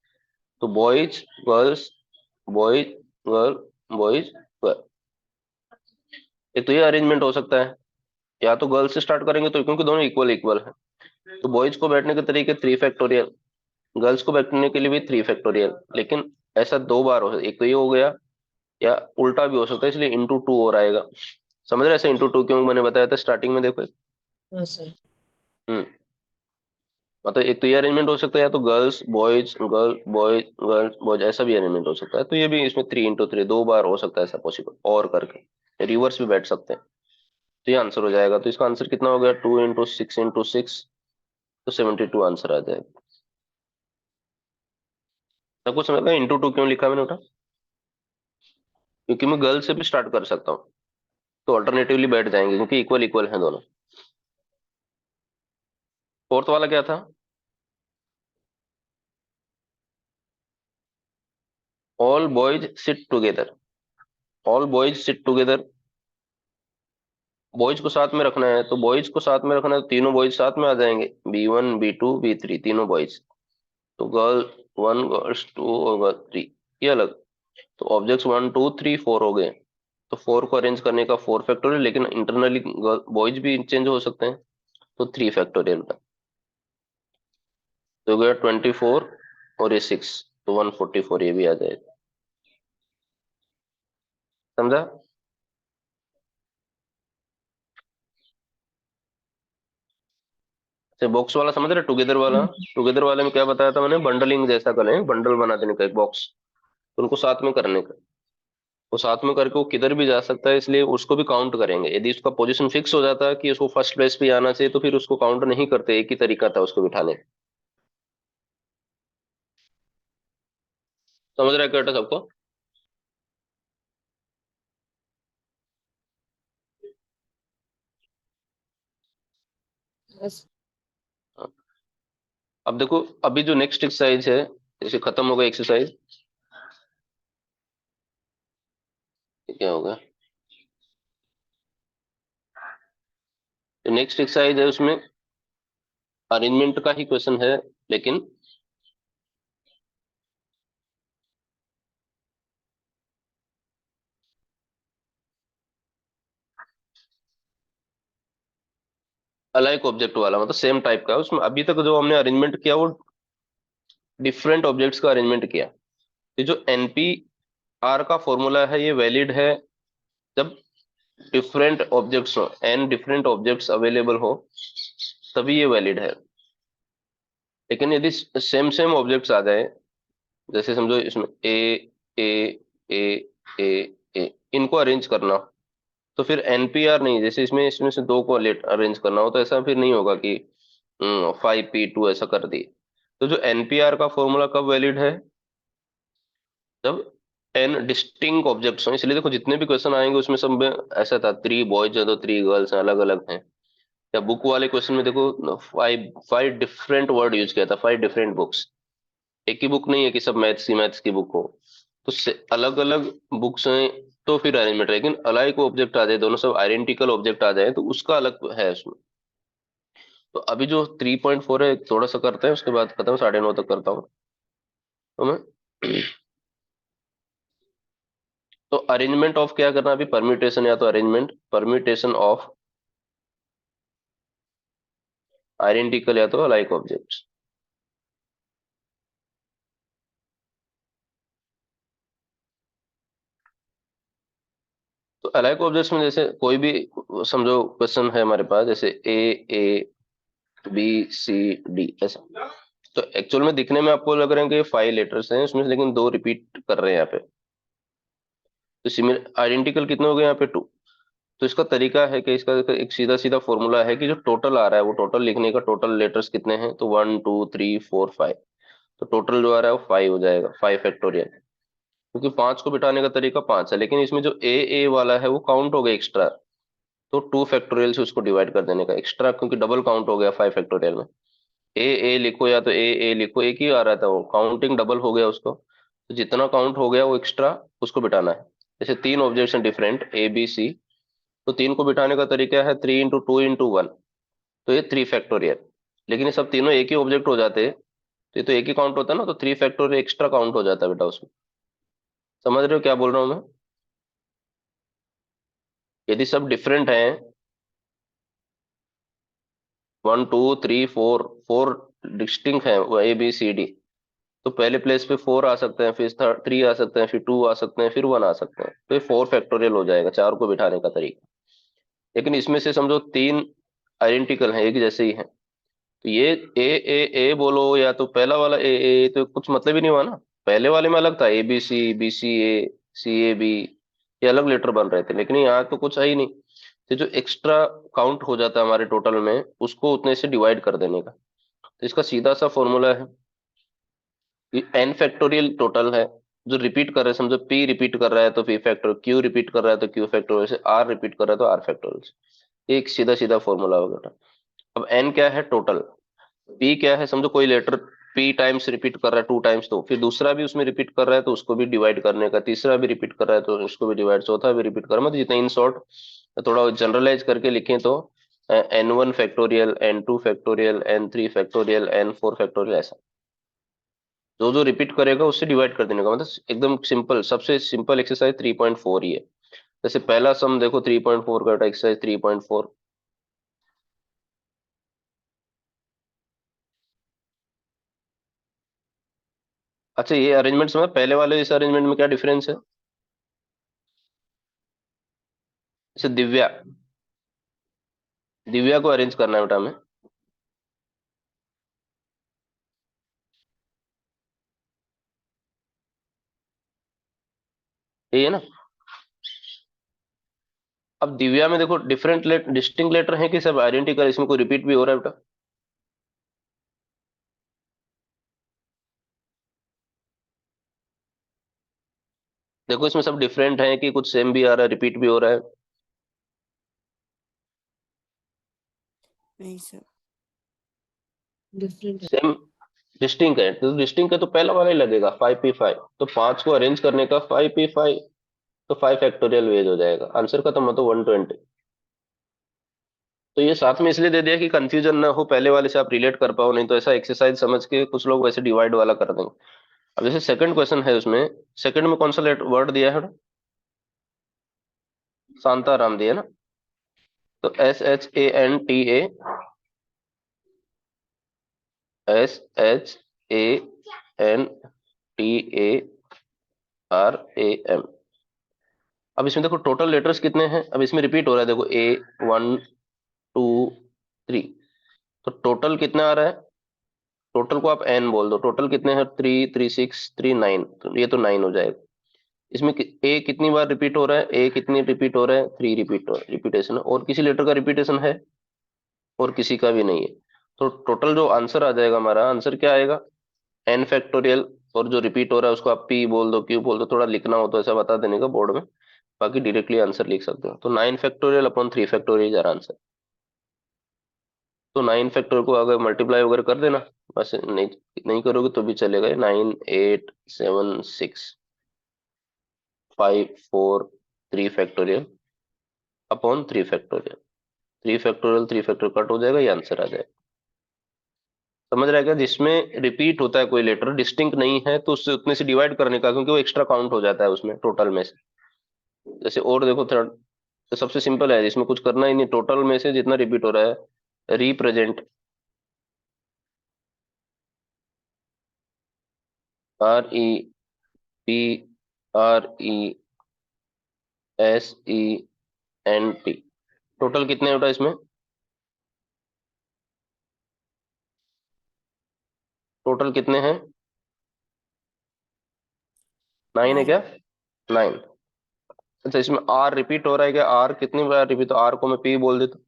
तो boys girls, boys girl, boys girl, एक तो ये अरेंजमेंट हो सकता है। या तो गर्ल्स से स्टार्ट करेंगे तो, क्योंकि दोनों इक्वल इक्वल है, तो बॉयज को बैठने के तरीके 3 फैक्टोरियल, गर्ल्स को बैठने के लिए भी 3 फैक्टोरियल। लेकिन ऐसा दो बार हो, एक तो ये हो गया, या उल्टा भी हो सकता है, इसलिए × 2 और आएगा। समझ रहे? ऐसे × 2 क्यों मैंने बताया था स्टार्टिंग में, देखो। हाँ सर। हम्म मतलब एक तो ये अरेंजमेंट हो सकता है, या तो girls boys girl boys girls boys, ऐसा भी अरेंजमेंट हो सकता है। तो ये भी इसमें 3 × 3 दो बार हो सकता है, ऐसा पॉसिबल और करके रिवर्स भी बैठ सकते हैं। तो ये आंसर हो जाएगा। तो इसका आंसर कितना हो गया? 2 × 6 × 6, तो 72 आंसर आ जाएगा। सबको समझ में? × 2 क्यों लिखा मैंने उठा? क्योंकि मैं गर्ल से भी स्टार्ट कर सकता हूँ, तो अल्टरनेटिवली बैठ जाएंगे क्योंकि इक्वल इक्वल हैं दोनों। फोर्थ वाला क्या था? All boys sit together. All boys sit together, boys को साथ में रखना है, तो बॉयज को साथ में रखना है तो तीनों बॉयज साथ में आ जाएंगे, B1 B2 B3, तीनों बॉयज। तो गर्ल 1 गर्ल्स 2 और गर्ल 3, ये अलग। तो ऑब्जेक्ट्स 1 2 3 4 हो गए। तो 4 को अरेंज करने का 4 फैक्टोरियल, लेकिन इंटरनली बॉयज भी चेंज हो सकते हैं, तो 3 फैक्टोरियल का। तो हो गया 24 और ये 6, तो 144 ये भी आ जाएगा। समझा? बॉक्स वाला समझ रहे? टुगेदर वाला, टुगेदर वाले में क्या बताया था मैंने? बंडलिंग जैसा करें, बंडल बना देने का एक बॉक्स, उनको साथ में करने का। वो साथ में करके वो किधर भी जा सकता है, इसलिए उसको भी काउंट करेंगे। यदि उसका पोजीशन फिक्स हो जाता है कि उसको फर्स्ट प्लेस पे आना चाहिए, तो फिर उसको काउंट नहीं करते, एक ही तरीका था उसको बिठाने का। समझ रहा है क्या बेटा सबको? यस। हाँ। अब देखो, अभी जो नेक्स्ट एक्सरसाइज है, जैसे खत्म हो गया एक्सरसाइज, क्या होगा? जो नेक्स्ट एक्सरसाइज है उसमें अरेंजमेंट का ही क्वेश्चन है, लेकिन अलाइक ऑब्जेक्ट वाला, मतलब सेम टाइप का। उसमें अभी तक जो हमने अरेंजमेंट किया वो डिफरेंट ऑब्जेक्ट्स का अरेंजमेंट किया। ये जो NP-R का फॉर्मूला है, ये वैलिड है जब डिफरेंट ऑब्जेक्ट्स हो, n डिफरेंट ऑब्जेक्ट्स अवेलेबल हो, तभी ये वैलिड है। लेकिन यदि सेम सेम ऑब्जेक्ट्स आ जाए, जैसे समझो इसमें ए ए ए ए, इनको अरेंज करना, तो फिर NP-R नहीं। जैसे इसमें इसमें से दो को अरेंज करना हो, तो ऐसा फिर नहीं होगा कि 5p2 ऐसा कर दिए। तो जो NP-R का फॉर्मूला कब वैलिड है? जब एन डिस्टिंक्ट ऑब्जेक्ट्स हैं, इसलिए देखो जितने भी क्वेश्चन आएंगे उसमें सब में ऐसा था, 3 बॉयज है तो 3 गर्ल्स हैं, अलग अलग हैं। या बुक वाले क्वेश्चन में देखो 5 डिफरेंट वर्ड यूज किया था, 5 डिफरेंट बुक्स। एक ही बुक नहीं है कि सब मैथ्स की बुक हो। तो अलग अलग बुक्स हैं तो फिर अरेंजमेंट, लेकिन अलाइक ऑब्जेक्ट आ जाए, दोनों सब आइडेंटिकल ऑब्जेक्ट आ जाए तो उसका अलग है उसमें। तो अभी जो 3.4 है थोड़ा सा करते हैं, उसके बाद खत्म, 9:30 तक करता हूँ तो मैं। तो अरेंजमेंट ऑफ क्या करना अभी, परम्यूटेशन या तो अरेंजमेंट, परम्यूटेशन ऑफ आइडेंटिकल या तो अलाइक ऑब्जेक्ट्स। तो अलाइक ऑब्जेक्ट्स में जैसे कोई भी समझो क्वेश्चन है हमारे पास, जैसे ए बी सी डी ऐसा। तो एक्चुअल में दिखने में आपको लग रहे हैं कि 5 लेटर्स हैं उसमें से, लेकिन 2 रिपीट कर रहे हैं यहाँ पे। तो सिमिलर आइडेंटिकल कितने हो गए यहाँ पे, 2। तो इसका तरीका है कि इसका एक सीधा सीधा फॉर्मूला है कि जो टोटल आ रहा है वो टोटल लिखने का, टोटल लेटर्स कितने हैं, तो 1 2 3 4 5। तो टोटल जो आ रहा है वो 5 हो जाएगा, 5 फैक्टोरियल। क्योंकि 5 को बिठाने का तरीका 5 है, लेकिन इसमें जो ए वाला है वो काउंट हो गया एक्स्ट्रा। तो 2 फैक्टोरियल से उसको डिवाइड कर देने का एक्स्ट्रा, क्योंकि डबल काउंट हो गया 5 फैक्टोरियल में। ए लिखो या तो ए लिखो, एक ही आ रहा था, वो काउंटिंग डबल हो गया उसको, तो जितना काउंट हो गया वो एक्स्ट्रा उसको बिठाना है। जैसे 3 objection different A B C, तो 3 को बिठाने का तरीका है 3 × 2 × 1। तो ये 3 फैक्टोरियल। लेकिन ये सब तीनों एक ही ऑब्जेक्ट हो जाते तो ये तो एक ही काउंट होता है ना, तो 3 फैक्टोरियल एक्स्ट्रा काउंट हो जाता है बेटा उसमें। समझ रहे हो क्या बोल रहा हूँ मैं? यदि सब डिफरेंट हैं, 1 2 3 4, 4 डिस्टिंक्ट है वो ए बी सी डी, तो पहले प्लेस पे 4 आ सकते हैं, फिर 3 आ सकते हैं, फिर 2 आ सकते हैं, फिर 1 आ सकते हैं। तो ये 4 फैक्टोरियल हो जाएगा, 4 को बिठाने का तरीका। लेकिन इसमें से समझो 3 आइडेंटिकल हैं, एक जैसे ही हैं, तो ये ए बोलो या तो पहला वाला तो कुछ मतलब ही नहीं हुआ ना। पहले वाले में अलग था, ए बी सी ए बी, ये अलग लेटर बन रहे थे, लेकिन यहाँ तो कुछ है ही नहीं। तो जो एक्स्ट्रा काउंट हो जाता है हमारे टोटल में, उसको उतने से डिवाइड कर देने का। तो इसका सीधा सा फॉर्मूला है कि एन फैक्टोरियल टोटल है, जो रिपीट कर रहे हैं, समझो पी रिपीट कर रहा है तो पी फैक्टोरियल, क्यू रिपीट कर रहा है तो क्यू फैक्टोरियल से, आर रिपीट कर रहा है तो आर फैक्टोरियल। एक सीधा सीधा फॉर्मूला हो गया। अब एन क्या है, टोटल। पी क्या है, समझो कोई लेटर पी टाइम्स रिपीट कर रहा है 2 टाइम्स, तो फिर दूसरा भी उसमें रिपीट कर रहा है तो उसको भी डिवाइड करने का, तीसरा भी रिपीट कर रहा है तो उसको भी डिवाइड, चौथा भी रिपीट कर रहा है, मतलब जितना इन शॉर्ट थोड़ा जनरलाइज करके लिखें तो n1 factorial, n2 factorial, n3 factorial, n4 factorial, ऐसा जो जो रिपीट करेगा उससे डिवाइड कर देने का। मतलब एकदम सिंपल, सबसे सिंपल एक्सरसाइज 3.4 ही है। जैसे पहला सम देखो 3.4 का, एक्सरसाइज 3.4। अच्छा ये अरेंजमेंट समझ, पहले वाले इस अरेंजमेंट में क्या डिफरेंस है। जैसे दिव्या, दिव्या को अरेंज करना है बेटा हमें। यही है ना। अब दिव्या में देखो डिफरेंट डिस्टिंक्ट लेटर हैं कि सब आइडेंटिकल, इसमें कोई रिपीट भी हो रहा है बेटा। देखो इसमें सब डिफरेंट हैं कि कुछ सेम भी आ रहा है, रिपीट भी हो रहा है। नहीं सर, डिफरेंट है। सेम डिस्टिंक्ट है, तो डिस्टिंक्ट है तो पहला वाला ही लगेगा 5p5, तो 5 को अरेंज करने का 5p5, तो 5 फैक्टोरियल वेज हो जाएगा, आंसर खत्म हो तो 120। तो ये साथ में इसलिए दे दिया कि कंफ्यूजन ना हो, पहले वाले से आप रिलेट कर पाओ, नहीं तो ऐसा एक्सरसाइज समझ के कुछ लोग वैसे डिवाइड वाला कर देंगे। अब जैसे सेकंड क्वेश्चन है उसमें, सेकंड में कौन सा वर्ड दिया है, शांताराम दिया है ना। तो SHANTASHANTARAM। अब इसमें देखो टोटल लेटर्स कितने हैं, अब इसमें रिपीट हो रहा है, देखो 1 2 3। तो टोटल कितना आ रहा है, टोटल को आप एन बोल दो, टोटल कितने हैं, 3 3 6 3 9, तो ये तो 9 हो जाएगा। इसमें ए कितनी बार रिपीट हो रहा है, ए कितनी रिपीट हो रहा है, 3 रिपीट हो रिपीटेशन, और किसी लेटर का रिपीटेशन है और किसी का भी नहीं है। तो टोटल जो आंसर आ जाएगा हमारा, आंसर क्या आएगा, n फैक्टोरियल और जो रिपीट हो रहा है उसको आप पी बोल दो, क्यू बोल दो, थोड़ा लिखना हो तो ऐसा बता देने का बोर्ड में, बाकी डायरेक्टली आंसर लिख सकते हो। तो 9 फैक्टोरियल अपॉन 3 फैक्टोरियल यार आंसर। तो 9 फैक्टोरियल को अगर मल्टीप्लाई वगैरह कर देना, बस नहीं नहीं करोगे तो भी चलेगा। 9 8 7 6 5 4 3 factorial upon 3 factorial. 3 factorial cut हो जाएगा, ये आंसर आ जाएगा। समझ रहा है क्या? जिसमें रिपीट होता है कोई लेटर, डिस्टिंक्ट नहीं है, तो उससे उतने से डिवाइड करने का, क्योंकि वो एक्स्ट्रा काउंट हो जाता है उसमें टोटल में से। जैसे और देखो थर्ड, तो सबसे सिंपल है, इसमें कुछ करना ही नहीं, टोटल में से जितना रिपीट हो रहा है रिप्रेजेंट, REPRESENT। टोटल कितने होता है इसमें? टोटल कितने हैं? 9 है9. क्या? 9। अच्छा, इसमें आर रिपीट हो रहा है क्या? आर कितनी बार रिपीट? तो आर को मैं पी बोल देता हूँ।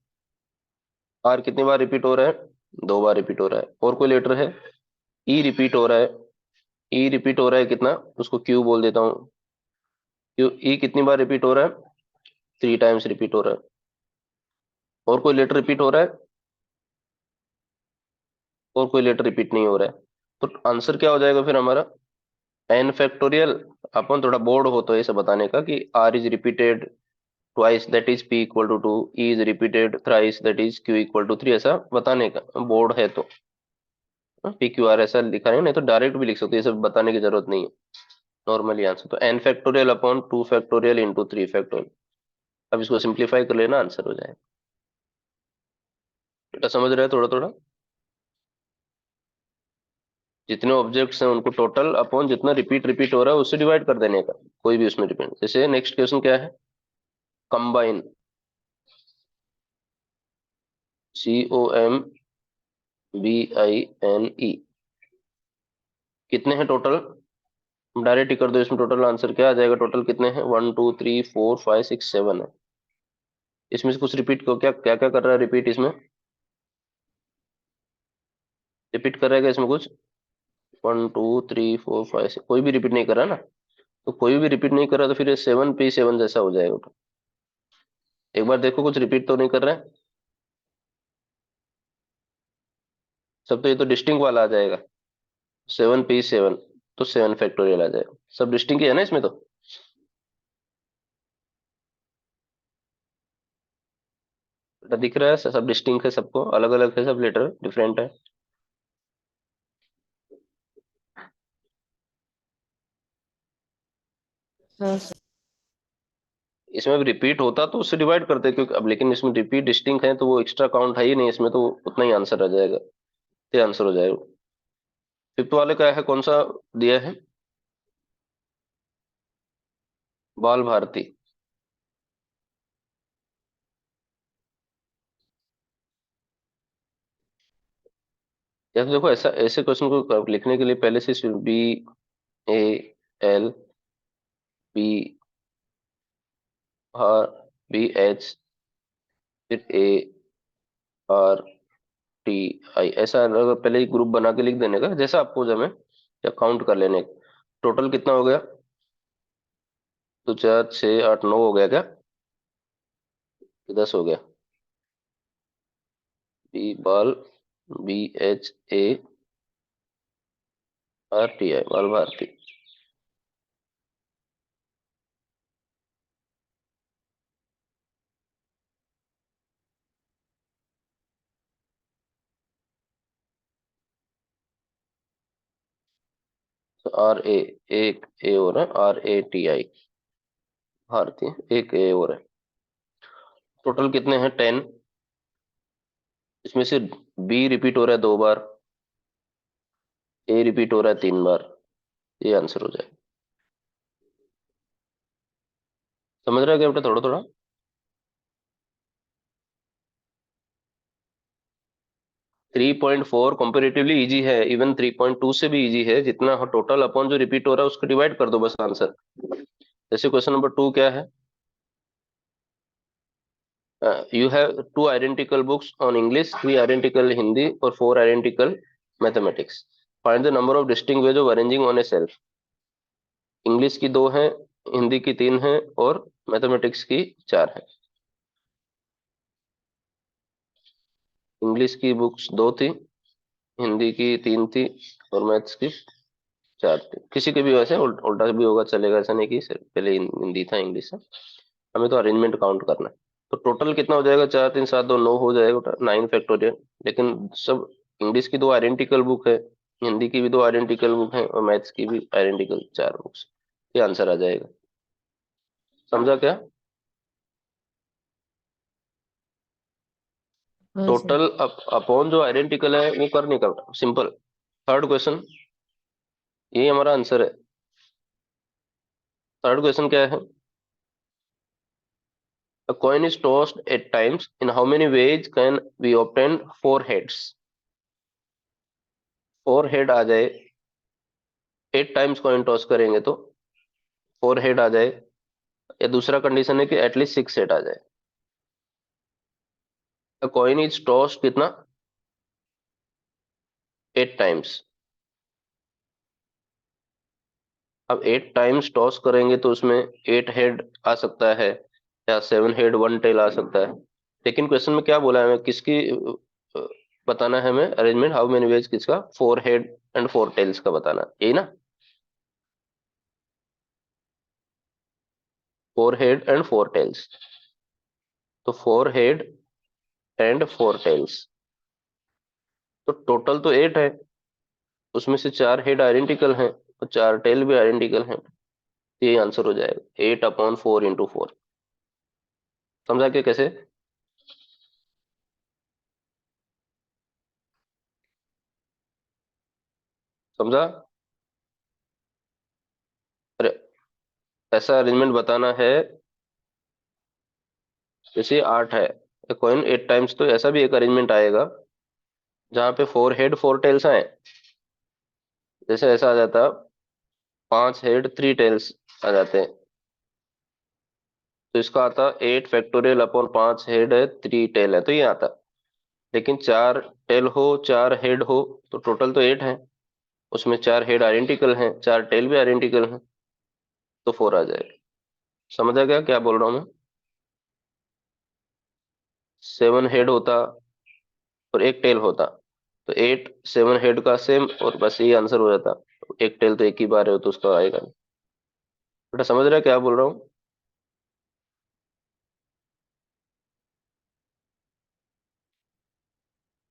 आर कितनी बार रिपीट हो रहा है? 2 बार रिपीट हो रहा है। और कोई लेटर है? ई रिपीट हो रहा है। ई रिपीट हो रहा है कितना? उसको क्यू बोल देता हूँ। क्यू। ई कितनी बार रिपीट हो रहा है? 3 टाइम्स रिपीट हो रहा है। और कोई लेटर रिपीट हो रहा है? और कोई लेटर रिपीट नहीं हो रहा है। तो आंसर क्या हो जाएगा फिर हमारा? n factorial. अपन थोड़ा बोर्ड हो तो ऐसे बताने का कि R is repeated twice that is p equal to 2, E is repeated thrice that is q equal to 3, ऐसा बताने का बोर्ड है तो। PQR ऐसा लिखा है, नहीं तो डायरेक्ट भी लिख सकते हो, ये सब बताने की जरूरत नहीं है। नॉर्मली आंसर तो n factorial upon 2 factorial into 3 factorial. अब इसको सिंप्लीफाई कर लेना, आंसर हो जाएगा। बेटा समझ रहे हैं थोड़ा थोड़ा? जितने ऑब्जेक्ट्स हैं उनको टोटल अपॉन जितना रिपीट रिपीट हो रहा है उससे डिवाइड कर देने का, कोई भी उसमें डिपेंड। जैसे नेक्स्ट क्वेश्चन क्या है? Combine, COMBINE। कितने हैं टोटल? डायरेक्ट ही कर दो इसमें, टोटल आंसर क्या आ जाएगा? टोटल कितने हैं? 1 2 3 4 5 6 7 है। इसमें से कुछ रिपीट को, क्या क्या क्या कर रहा है रिपीट इसमें? रिपीट कर रहा है क्या इसमें कुछ? 1 2 3 4 5 कोई भी रिपीट नहीं कर रहा ना। तो कोई भी रिपीट नहीं कर रहा तो फिर ये 7 P 7 जैसा हो जाएगा। तो एक बार देखो कुछ रिपीट तो नहीं कर रहा है सब, तो ये तो डिस्टिंग वाला आ जाएगा। 7 P 7, तो 7 फैक्टोरियल आ जाएगा। सब डिस्टिंग ही है ना इसमें तो। बेटा दिख रहा है सब डिस्टिंग है, सबको अलग अलग है, सब लेटर डिफरेंट है। हाँ सर. इसमें भी रिपीट होता तो उससे डिवाइड करते, क्योंकि अब लेकिन इसमें रिपीट डिस्टिंक्ट है तो वो एक्स्ट्रा काउंट है ही नहीं इसमें, तो उतना ही आंसर आ जाएगा। ये आंसर हो जाएगा। फिफ्थ वाले का है, कौन सा दिया है? बाल भारती। या तो देखो ऐसा, ऐसे क्वेश्चन को लिखने के लिए पहले से BAL BH फिर ARTI, ऐसा अगर पहले ही ग्रुप बना के लिख देने का, जैसा आपको जमे, या काउंट कर लेने का। टोटल कितना हो गया? तो 4 6 8 9 हो गया क्या? 10 हो गया। बाल, BHARTI, बाल भारती। तो RA, एक ए हो रहा है, RATI, भारतीय, एक ए हो रहा है। टोटल कितने हैं? 10। इसमें से B रिपीट हो रहा है 2 बार, ए रिपीट हो रहा है 3 बार, ये आंसर हो जाए। समझ रहे हो क्या बेटा थोड़ा थोड़ा? 3.4 कंपेरेटिवली इजी है, इवन 3.2 से भी इजी है। जितना टोटल अपॉन जो रिपीट हो रहा है उसको डिवाइड कर दो बस आंसर। जैसे क्वेश्चन नंबर 2 क्या है? You have 2 identical books on English, 3 identical Hindi और 4 identical mathematics. Find the number of distinct ways of arranging on A self. English की दो हैं, हिंदी की तीन हैं, और मैथमेटिक्स की चार है। इंग्लिश की बुक्स दो थी, हिंदी की तीन थी, और मैथ्स की चार थी। किसी के भी वैसे उल्टा भी होगा चलेगा, ऐसा नहीं कि सिर्फ पहले हिंदी था इंग्लिश है। हमें तो अरेंजमेंट काउंट करना है। तो टोटल कितना हो जाएगा, 4 3 7 2 9 हो जाएगा, 9 फैक्टोरियल। लेकिन सब इंग्लिश की दो आइडेंटिकल बुक है, हिंदी की भी दो आइडेंटिकल बुक है, और मैथ्स की भी आइडेंटिकल चार बुक्स। ये आंसर आ जाएगा। समझा क्या? हाँ सर। टोटल अपॉन जो आइडेंटिकल है वो कर नहीं कर, सिंपल। थर्ड क्वेश्चन, यही हमारा आंसर है। थर्ड क्वेश्चन क्या है? A coin is tossed 8 times. In how many ways can we obtain 4 heads? 4 head आ जाए, 8 टाइम्स कॉइन टॉस करेंगे तो 4 हेड आ जाए, या दूसरा कंडीशन है कि एटलीस्ट 6 हेड आ जाए। कॉइन इज टॉस कितना? 8 टाइम्स। अब 8 टाइम्स टॉस करेंगे तो उसमें 8 हेड आ सकता है, या 7 हेड 1 टेल आ सकता है। लेकिन क्वेश्चन में क्या बोला है हमें, किसकी बताना है हमें अरेंजमेंट, हाउ मेनी वेज किसका, 4 हेड एंड 4 टेल्स का बताना है, यही ना? 4 हेड एंड 4 टेल्स। तो 4 हेड एंड 4 टेल्स, तो टोटल तो 8 है। उसमें से 4 हेड आइडेंटिकल हैं और 4 टेल भी आइडेंटिकल हैं। तो ये आंसर हो जाएगा 8/4 × 4। समझा क्या कैसे? समझा? अरे, ऐसा अरेंजमेंट बताना है। जैसे 8 है, कॉइन 8 टाइम्स, तो ऐसा भी एक अरेंजमेंट आएगा जहाँ पे 4 हेड 4 टेल्स आए। जैसे ऐसा आ जाता, 5 हेड 3 टेल्स आ जाते हैं। तो इसका आता 8 फैक्टोरियल/5 हेड है 3 टेल है, तो ये आता। लेकिन 4 टेल हो 4 हेड हो, तो टोटल तो 8 है। उसमें 4 हेड आइडेंटिकल हैं, 4 टेल भी आइडेंटिकल हैं, तो 4 आ जाएगा। समझ आ गया क्या बोल रहा हूँ मैं? 7 हेड होता और 1 टेल होता, तो 8 7 हेड का सेम, और बस ये आंसर हो जाता। 1 टेल तो एक ही बार है, तो उसका आएगा नहीं। बेटा समझ रहा है क्या बोल रहा हूँ?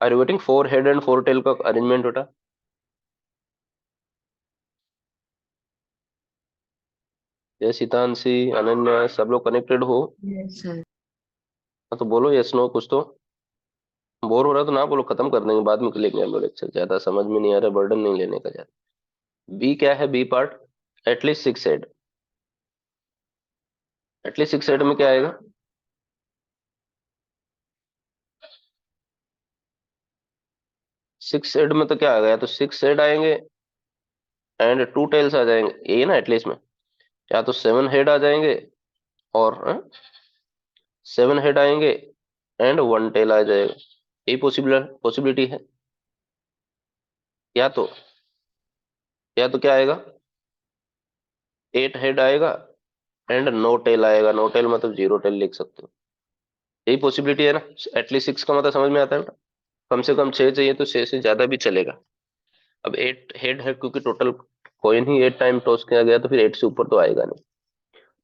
Are you getting 4 head and 4 tail का अरेंजमेंट बेटा? ये सीतांशी, अनन्या, सब लोग कनेक्टेड हो? Yes sir. हाँ तो बोलो यस नो कुछ तो। बोर हो रहा है तो ना बोलो, खत्म कर देंगे, बाद में लेंगे हम लोग लेक्चर। ज्यादा समझ में नहीं आ रहा, बर्डन नहीं लेने का ज्यादा। बी क्या है, B part? At least 6 head. At least 6 head में क्या आएगा? 6 हेड में तो क्या आ गया, तो 6 हेड आएंगे एंड 2 टेल्स आ जाएंगे, यही ना एटलीस्ट में। या तो 7 हेड आ जाएंगे, और 7 हेड आएंगे एंड 1 टेल आ जाएगा। यही पॉसिबल पॉसिबिलिटी है। या तो, या तो क्या आएगा, 8 हेड आएगा एंड 9 टेल आएगा। 9 टेल मतलब 0 टेल लिख सकते हो। यही पॉसिबिलिटी है ना। एटलीस्ट 6 का मतलब समझ में आता है ना। कम से कम 6 चाहिए, तो 6 से ज्यादा भी चलेगा। अब 8 हेड है, क्योंकि टोटल कॉइन ही 8 टाइम टॉस किया गया, तो फिर 8 से ऊपर तो आएगा नहीं।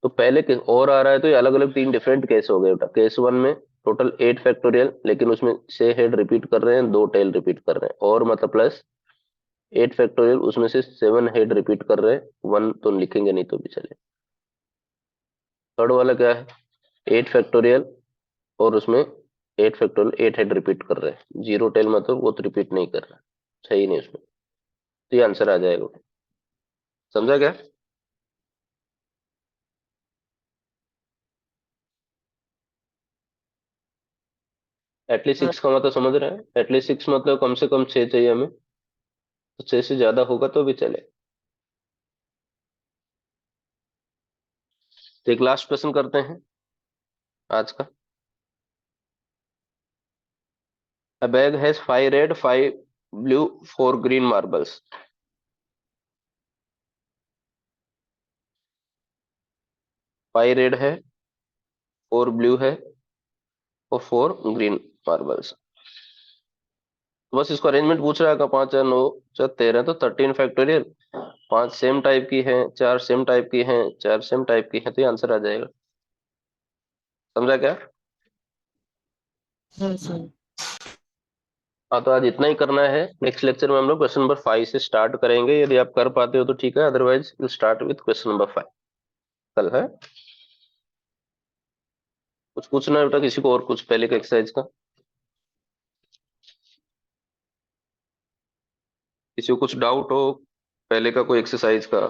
तो पहले केस और आ रहा है, तो ये अलग अलग 3 डिफरेंट केस हो गए बेटा। केस 1 में टोटल 8 फैक्टोरियल, लेकिन उसमें 6 हेड रिपीट कर रहे हैं, 2 टेल रिपीट कर रहे हैं, और मतलब प्लस 8 फैक्टोरियल, उसमें से 7 हेड रिपीट कर रहे हैं, 1 तो लिखेंगे नहीं तो भी चले। थर्ड वाला क्या है, 8 फैक्टोरियल, और उसमें 8 फैक्टोरियल 8 हेड रिपीट कर रहे हैं, 0 टेल मतलब वो तो रिपीट नहीं कर रहा, सही नहीं उसमें। तो ये आंसर आ जाएगा। समझा क्या? एटलीस्ट हाँ 6 का मतलब समझ रहे हैं? एटलीस्ट 6 मतलब कम से कम 6 चाहिए हमें, तो 6 से ज्यादा होगा तो भी चले। तो एक लास्ट क्वेश्चन करते हैं आज का। A bag has 5 red, 5 blue, 4 green marbles. 5 red है, 4 ब्लू है और 4 ग्रीन मार्बल्स। बस इसको अरेंजमेंट पूछ रहा है का 5 है, 9 चार 13, तो 13 फैक्टोरियल। 5 सेम टाइप की हैं, 4 सेम टाइप की हैं, 4 सेम टाइप की हैं, तो ये आंसर आ जाएगा। समझा क्या? हाँ सर। हाँ, तो आज इतना ही करना है। नेक्स्ट लेक्चर में हम लोग क्वेश्चन नंबर 5 से स्टार्ट करेंगे। यदि आप कर पाते हो तो ठीक है, otherwise will start with question number 5 कल है। कुछ पूछना है बेटा किसी को, और कुछ पहले का एक्सरसाइज का? किसी को कुछ डाउट हो पहले का कोई एक्सरसाइज का?